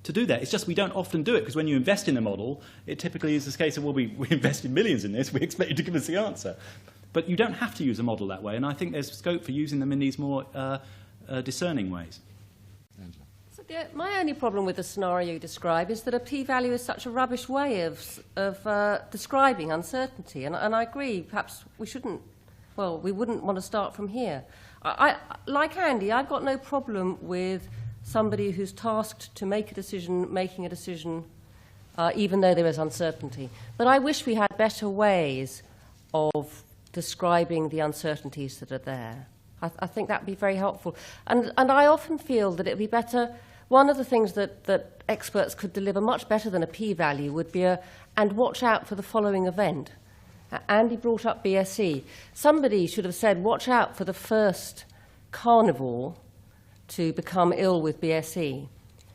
to do that. It's just we don't often do it, because when you invest in a model, it typically is this case of, well, we invested millions in this, we expect you to give us the answer. But you don't have to use a model that way, and I think there's scope for using them in these more discerning ways. So my only problem with the scenario you describe is that a p-value is such a rubbish way of describing uncertainty, and I agree, perhaps we shouldn't, well, we wouldn't want to start from here. Like Andy, I've got no problem with somebody who's tasked to make a decision, making a decision, even though there is uncertainty. But I wish we had better ways of describing the uncertainties that are there. I think that would be very helpful. And I often feel that it would be better, one of the things that experts could deliver much better than a p-value would be and watch out for the following event. Andy brought up BSE. Somebody should have said, watch out for the first carnivore to become ill with BSE.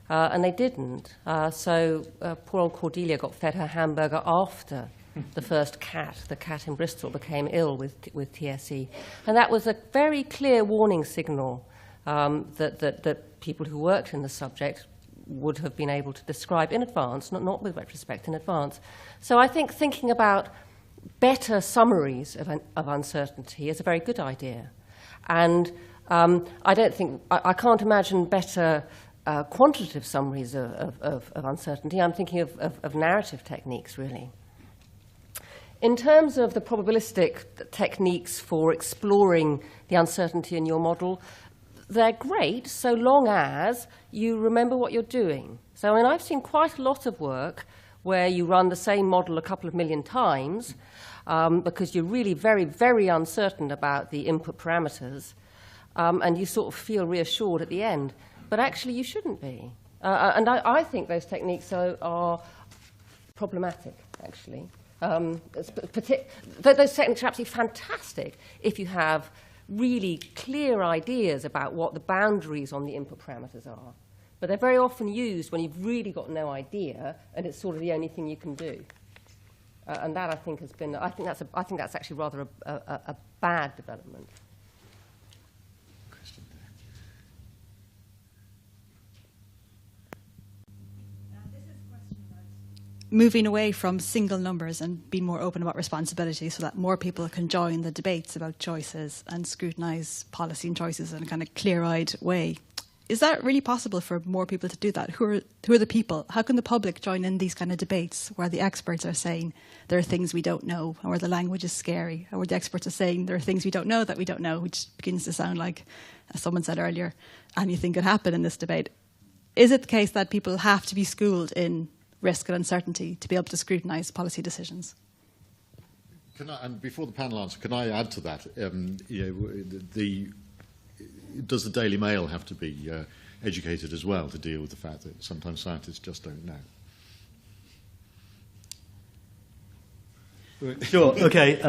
And they didn't. So poor old Cordelia got fed her hamburger after the first cat. The cat in Bristol became ill with TSE. And that was a very clear warning signal that people who worked in the subject would have been able to describe in advance, not with retrospect, in advance. So I think thinking about better summaries of uncertainty is a very good idea. And I can't imagine better quantitative summaries of uncertainty. I'm thinking of narrative techniques, really. In terms of the probabilistic techniques for exploring the uncertainty in your model, they're great so long as you remember what you're doing. So I've seen quite a lot of work where you run the same model a couple of million times because you're really very, very uncertain about the input parameters, and you sort of feel reassured at the end. But actually, you shouldn't be. And I think those techniques are problematic, actually. Those techniques are absolutely fantastic if you have really clear ideas about what the boundaries on the input parameters are. But they're very often used when you've really got no idea, and it's sort of the only thing you can do. And that, I think, has been. I think that's actually rather a bad development. Moving away from single numbers and be more open about responsibility so that more people can join the debates about choices and scrutinise policy and choices in a kind of clear-eyed way. Is that really possible for more people to do that? Who are the people? How can the public join in these kind of debates where the experts are saying there are things we don't know, and where the language is scary, or where the experts are saying there are things we don't know that we don't know, which begins to sound like, as someone said earlier, anything could happen in this debate. Is it the case that people have to be schooled in risk and uncertainty to be able to scrutinise policy decisions? And before the panel answer, can I add to that? Does the Daily Mail have to be educated as well to deal with the fact that sometimes scientists just don't know? Sure, okay.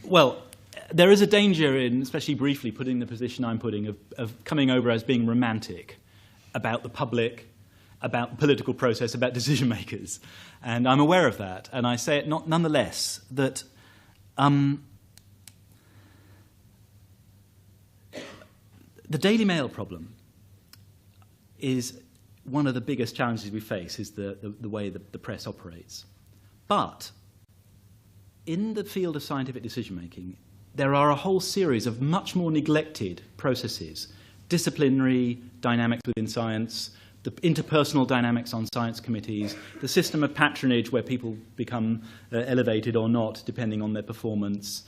Well, there is a danger in, especially briefly, putting the position I'm putting of coming over as being romantic about the public, about the political process, about decision makers. And I'm aware of that. And I say it nonetheless that the Daily Mail problem is one of the biggest challenges we face, is the way the press operates. But in the field of scientific decision-making, there are a whole series of much more neglected processes, disciplinary dynamics within science, the interpersonal dynamics on science committees, the system of patronage where people become elevated or not, depending on their performance,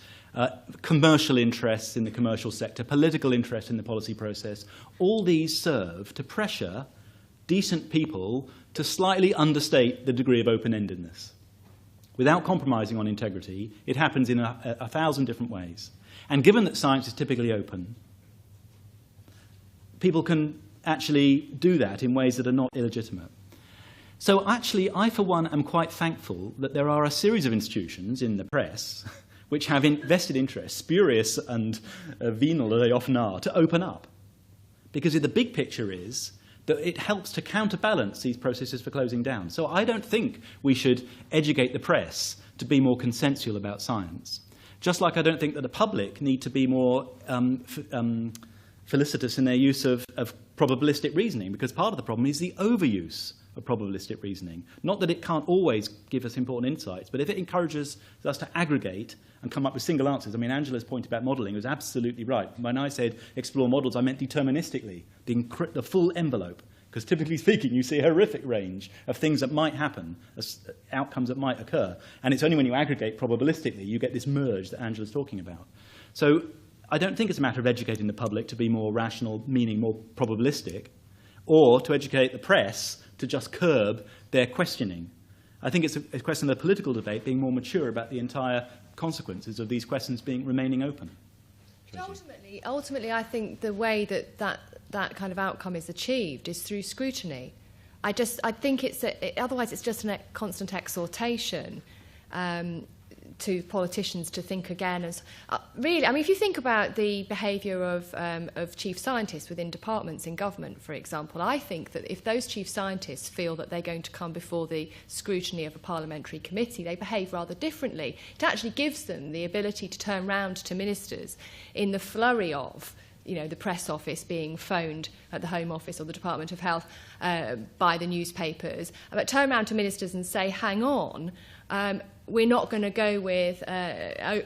commercial interests in the commercial sector, political interest in the policy process. All these serve to pressure decent people to slightly understate the degree of open-endedness. Without compromising on integrity, it happens in a thousand different ways. And given that science is typically open, people can actually do that in ways that are not illegitimate. So actually, I, for one, am quite thankful that there are a series of institutions in the press which have vested interests, spurious and venal as they often are, to open up. Because the big picture is that it helps to counterbalance these processes for closing down. So I don't think we should educate the press to be more consensual about science. Just like I don't think that the public need to be more felicitous in their use of probabilistic reasoning, because part of the problem is the overuse of probabilistic reasoning. Not that it can't always give us important insights, but if it encourages us to aggregate and come up with single answers. I mean, Angela's point about modelling was absolutely right. When I said explore models, I meant deterministically, the full envelope, because typically speaking, you see a horrific range of things that might happen, outcomes that might occur, and it's only when you aggregate probabilistically you get this merge that Angela's talking about. So I don't think it's a matter of educating the public to be more rational, meaning more probabilistic, or to educate the press to just curb their questioning. I think it's a question of the political debate being more mature about the entire consequences of these questions remaining open. Ultimately, I think the way that kind of outcome is achieved is through scrutiny. I think otherwise it's just a constant exhortation to politicians to think again. As really, I mean, if you think about the behaviour of chief scientists within departments in government, for example, I think that if those chief scientists feel that they're going to come before the scrutiny of a parliamentary committee, they behave rather differently. It actually gives them the ability to turn round to ministers in the flurry of, the press office being phoned at the Home Office or the Department of Health by the newspapers, but turn around to ministers and say, hang on, we're not going to go with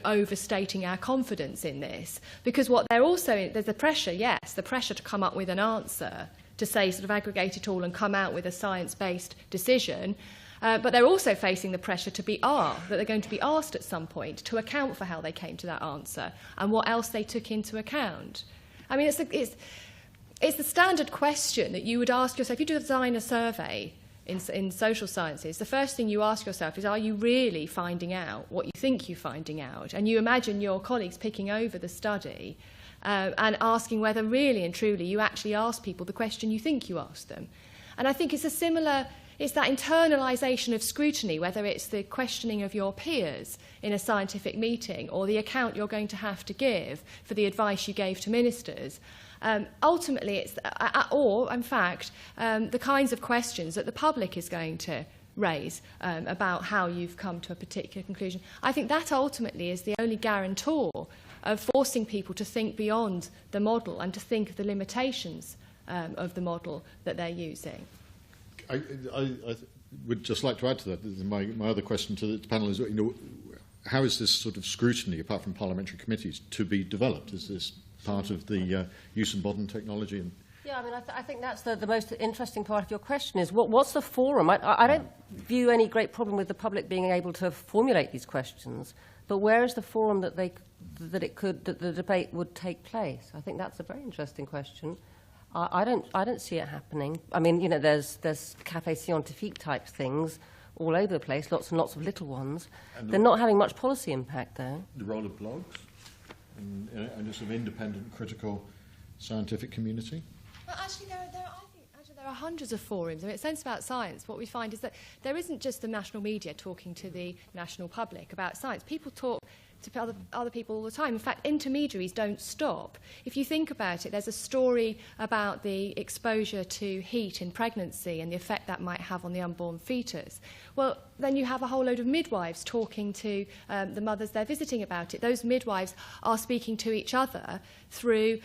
overstating our confidence in this. Because there's the pressure, yes, the pressure to come up with an answer, to say sort of aggregate it all and come out with a science-based decision. But they're also facing the pressure that they're going to be asked at some point to account for how they came to that answer and what else they took into account. I mean, it's the standard question that you would ask yourself. If you design a survey in social sciences, the first thing you ask yourself is, are you really finding out what you think you're finding out? And you imagine your colleagues picking over the study and asking whether really and truly you actually ask people the question you think you asked them. And I think it's that internalisation of scrutiny, whether it's the questioning of your peers in a scientific meeting or the account you're going to have to give for the advice you gave to ministers. Ultimately, it's, or in fact, the kinds of questions that the public is going to raise about how you've come to a particular conclusion. I think that ultimately is the only guarantor of forcing people to think beyond the model and to think of the limitations of the model that they're using. I would just like to add to that. My other question to the panel is, how is this sort of scrutiny, apart from parliamentary committees, to be developed? Is this part of the use of modern technology? Yeah, I mean, I think that's the most interesting part of your question is what's the forum? I don't view any great problem with the public being able to formulate these questions, but where is the forum that the debate would take place? I think that's a very interesting question. I don't see it happening. I mean, you know, there's café scientifique type things all over the place, lots and lots of little ones. They're not having much policy impact, though. The role of blogs and a sort of independent, critical, scientific community. Well, actually, I think there are hundreds of forums. I mean, at Sense About Science, what we find is that there isn't just the national media talking to the national public about science. People talk to other people all the time. In fact, intermediaries don't stop. If you think about it, there's a story about the exposure to heat in pregnancy and the effect that might have on the unborn fetus. Well, then you have a whole load of midwives talking to the mothers they're visiting about it. Those midwives are speaking to each other through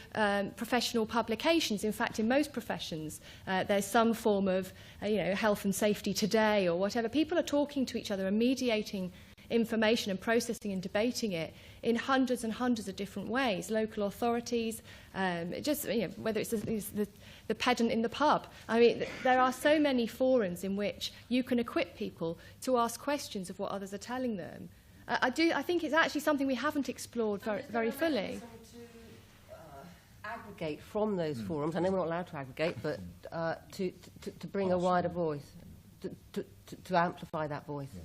professional publications. In fact, in most professions, there's some form of health and safety today or whatever. People are talking to each other and mediating information and processing and debating it in hundreds and hundreds of different ways. Local authorities, whether it's the pedant in the pub. I mean, there are so many forums in which you can equip people to ask questions of what others are telling them. I think it's actually something we haven't explored very fully. Aggregate from those forums. I know we're not allowed to aggregate, but to bring a wider voice, to amplify that voice. Yeah.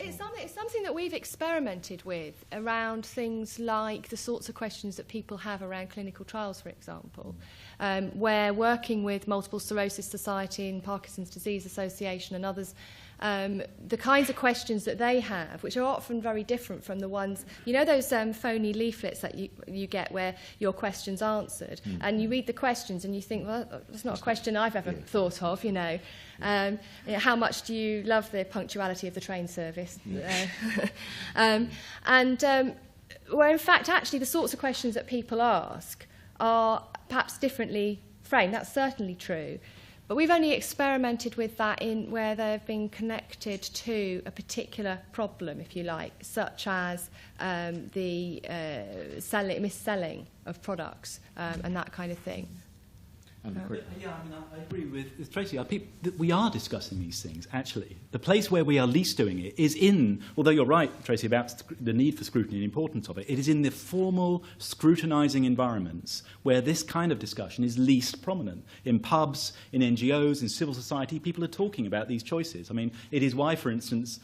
It's something that we've experimented with around things like the sorts of questions that people have around clinical trials, for example. We're working with Multiple Sclerosis Society and Parkinson's Disease Association and others, the kinds of questions that they have, which are often very different from the ones, those phony leaflets that you get where your question's answered, and you read the questions and you think, well, that's not a question I've ever thought of, how much do you love the punctuality of the train service? Where in fact, actually, the sorts of questions that people ask are perhaps differently framed. That's certainly true. But we've only experimented with that in where they've been connected to a particular problem, if you like, such as the mis-selling of products and that kind of thing. I agree with Tracey. We are discussing these things, actually. The place where we are least doing it is although you're right, Tracey, about the need for scrutiny and the importance of it, it is in the formal, scrutinising environments where this kind of discussion is least prominent. In pubs, in NGOs, in civil society, people are talking about these choices. I mean, it is why, for instance,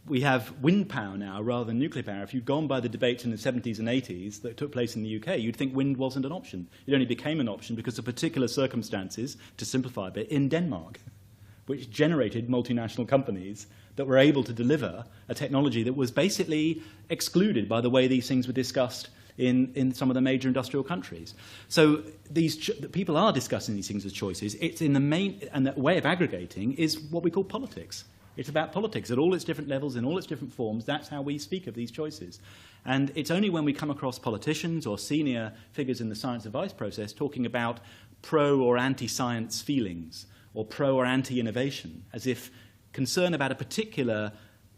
we have wind power now rather than nuclear power. If you'd gone by the debates in the 70s and 80s that took place in the UK, you'd think wind wasn't an option. It only became an option because of particular circumstances, to simplify a bit, in Denmark, which generated multinational companies that were able to deliver a technology that was basically excluded by the way these things were discussed in some of the major industrial countries. So people are discussing these things as choices. It's in the main, and the way of aggregating is what we call politics. It's about politics at all its different levels, in all its different forms. That's how we speak of these choices. And it's only when we come across politicians or senior figures in the science advice process talking about pro or anti-science feelings or pro or anti-innovation, as if concern about a particular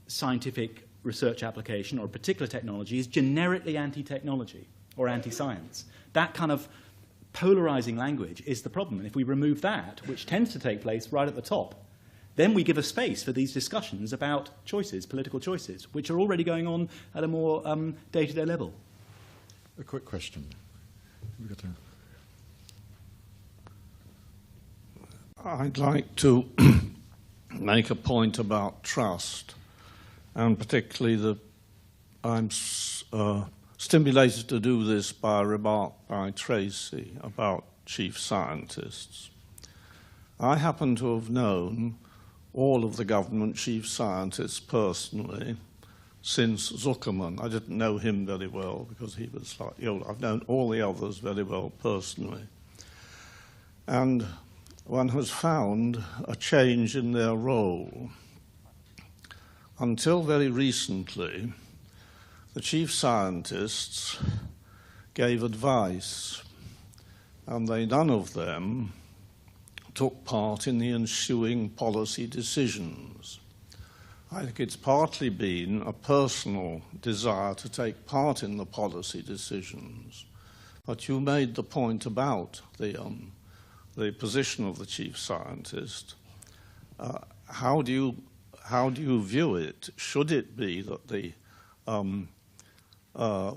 scientific research application or a particular technology is generically anti-technology or anti-science. That kind of polarizing language is the problem. And if we remove that, which tends to take place right at the top, then we give a space for these discussions about choices, political choices, which are already going on at a more day-to-day level. A quick question. I'd like to make a point about trust, and particularly that I'm stimulated to do this by a remark by Tracey about chief scientists. I happen to have known all of the government chief scientists personally since Zuckerman. I didn't know him very well because he was slightly old. I've known all the others very well personally. And one has found a change in their role. Until very recently, the chief scientists gave advice, and none of them took part in the ensuing policy decisions. I think it's partly been a personal desire to take part in the policy decisions, But you made the point about the position of the chief scientist. How do you view it? Should it be that the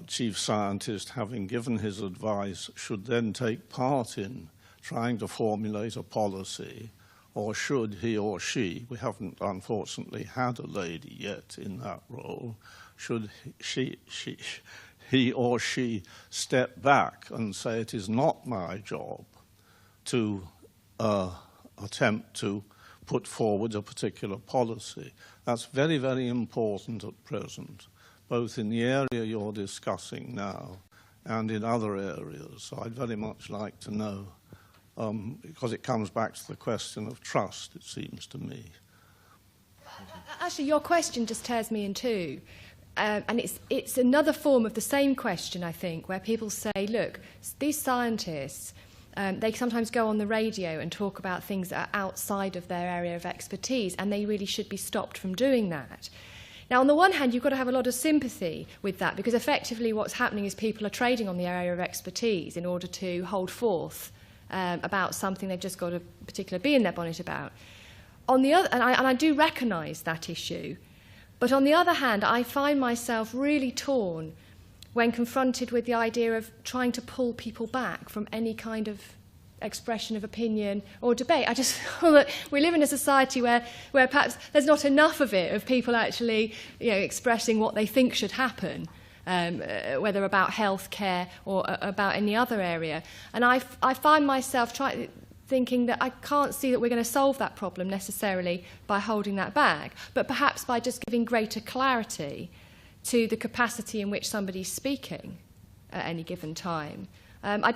chief scientist, having given his advice, should then take part in trying to formulate a policy, or should he or she, we haven't unfortunately had a lady yet in that role, should he or she step back and say, it is not my job to attempt to put forward a particular policy? That's very, very important at present, both in the area you're discussing now and in other areas. So I'd very much like to know, because it comes back to the question of trust, it seems to me. Actually, your question just tears me in two. And it's another form of the same question, I think, where people say, look, these scientists, they sometimes go on the radio and talk about things that are outside of their area of expertise, and they really should be stopped from doing that. Now, on the one hand, you've got to have a lot of sympathy with that, because effectively what's happening is people are trading on the area of expertise in order to hold forth about something they've just got a particular bee in their bonnet about. On the other, and I do recognise that issue, but on the other hand, I find myself really torn when confronted with the idea of trying to pull people back from any kind of expression of opinion or debate. I just feel that we live in a society where perhaps there's not enough of it, of people actually, expressing what they think should happen, whether about healthcare or about any other area. And I find myself thinking that I can't see that we're going to solve that problem necessarily by holding that back, but perhaps by just giving greater clarity to the capacity in which somebody's speaking at any given time. I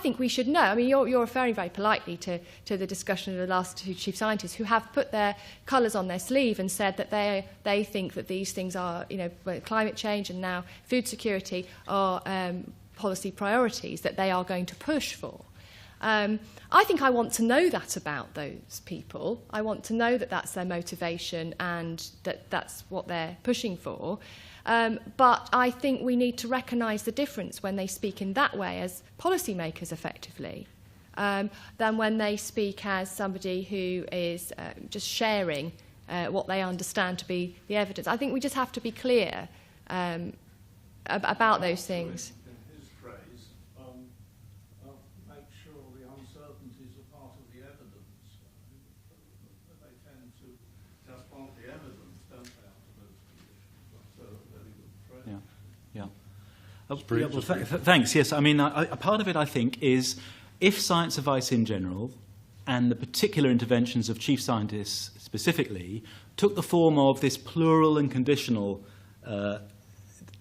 think we should know. I mean, you're referring very politely to the discussion of the last two chief scientists who have put their colours on their sleeve and said that they think that these things are, climate change and now food security are policy priorities that they are going to push for. I think I want to know that about those people. I want to know that that's their motivation and that that's what they're pushing for. But I think we need to recognise the difference when they speak in that way as policymakers effectively than when they speak as somebody who is just sharing what they understand to be the evidence. I think we just have to be clear about those things. In his phrase, make sure the uncertainties are part of the evidence. They tend to just want the evidence, don't they, out of those conditions? That's a very good phrase. Yeah. Thanks. Yes, I mean, a part of it, I think, is if science advice in general and the particular interventions of chief scientists specifically took the form of this plural and conditional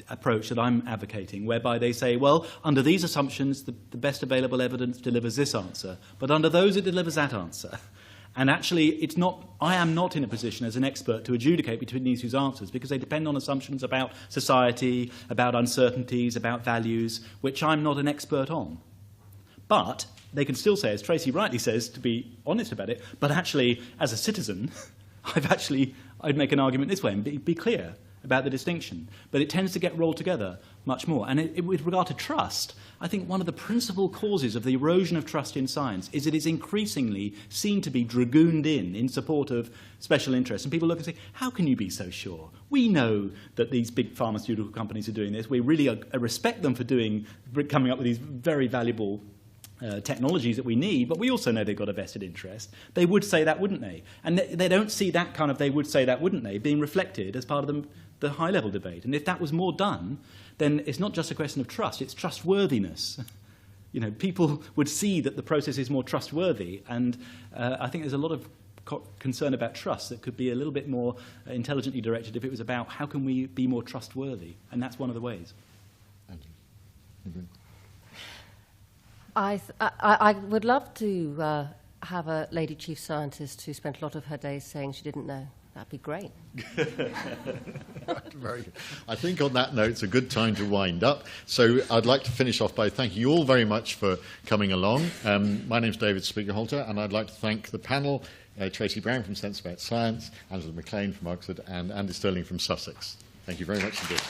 approach that I'm advocating, whereby they say, well, under these assumptions, the best available evidence delivers this answer, but under those it delivers that answer. And actually, I am not in a position as an expert to adjudicate between these two answers because they depend on assumptions about society, about uncertainties, about values, which I'm not an expert on. But they can still say, as Tracey rightly says, to be honest about it, but actually, as a citizen, I'd make an argument this way and be clear about the distinction. But it tends to get rolled together much more. And with regard to trust, I think one of the principal causes of the erosion of trust in science is it is increasingly seen to be dragooned in support of special interests. And people look and say, how can you be so sure? We know that these big pharmaceutical companies are doing this. We really respect them for coming up with these very valuable technologies that we need, but we also know they've got a vested interest. They would say that, wouldn't they? And they don't see that kind of they would say that, wouldn't they, being reflected as part of the high-level debate. And if that was more done, then it's not just a question of trust, it's trustworthiness. People would see that the process is more trustworthy, and I think there's a lot of concern about trust that could be a little bit more intelligently directed if it was about how can we be more trustworthy, and that's one of the ways. I would love to have a lady chief scientist who spent a lot of her days saying she didn't know. That'd be great. Very good. I think on that note, it's a good time to wind up. So I'd like to finish off by thanking you all very much for coming along. My name's David Spiegelhalter, and I'd like to thank the panel, Tracey Brown from Sense About Science, Angela McLean from Oxford, and Andy Stirling from Sussex. Thank you very much indeed.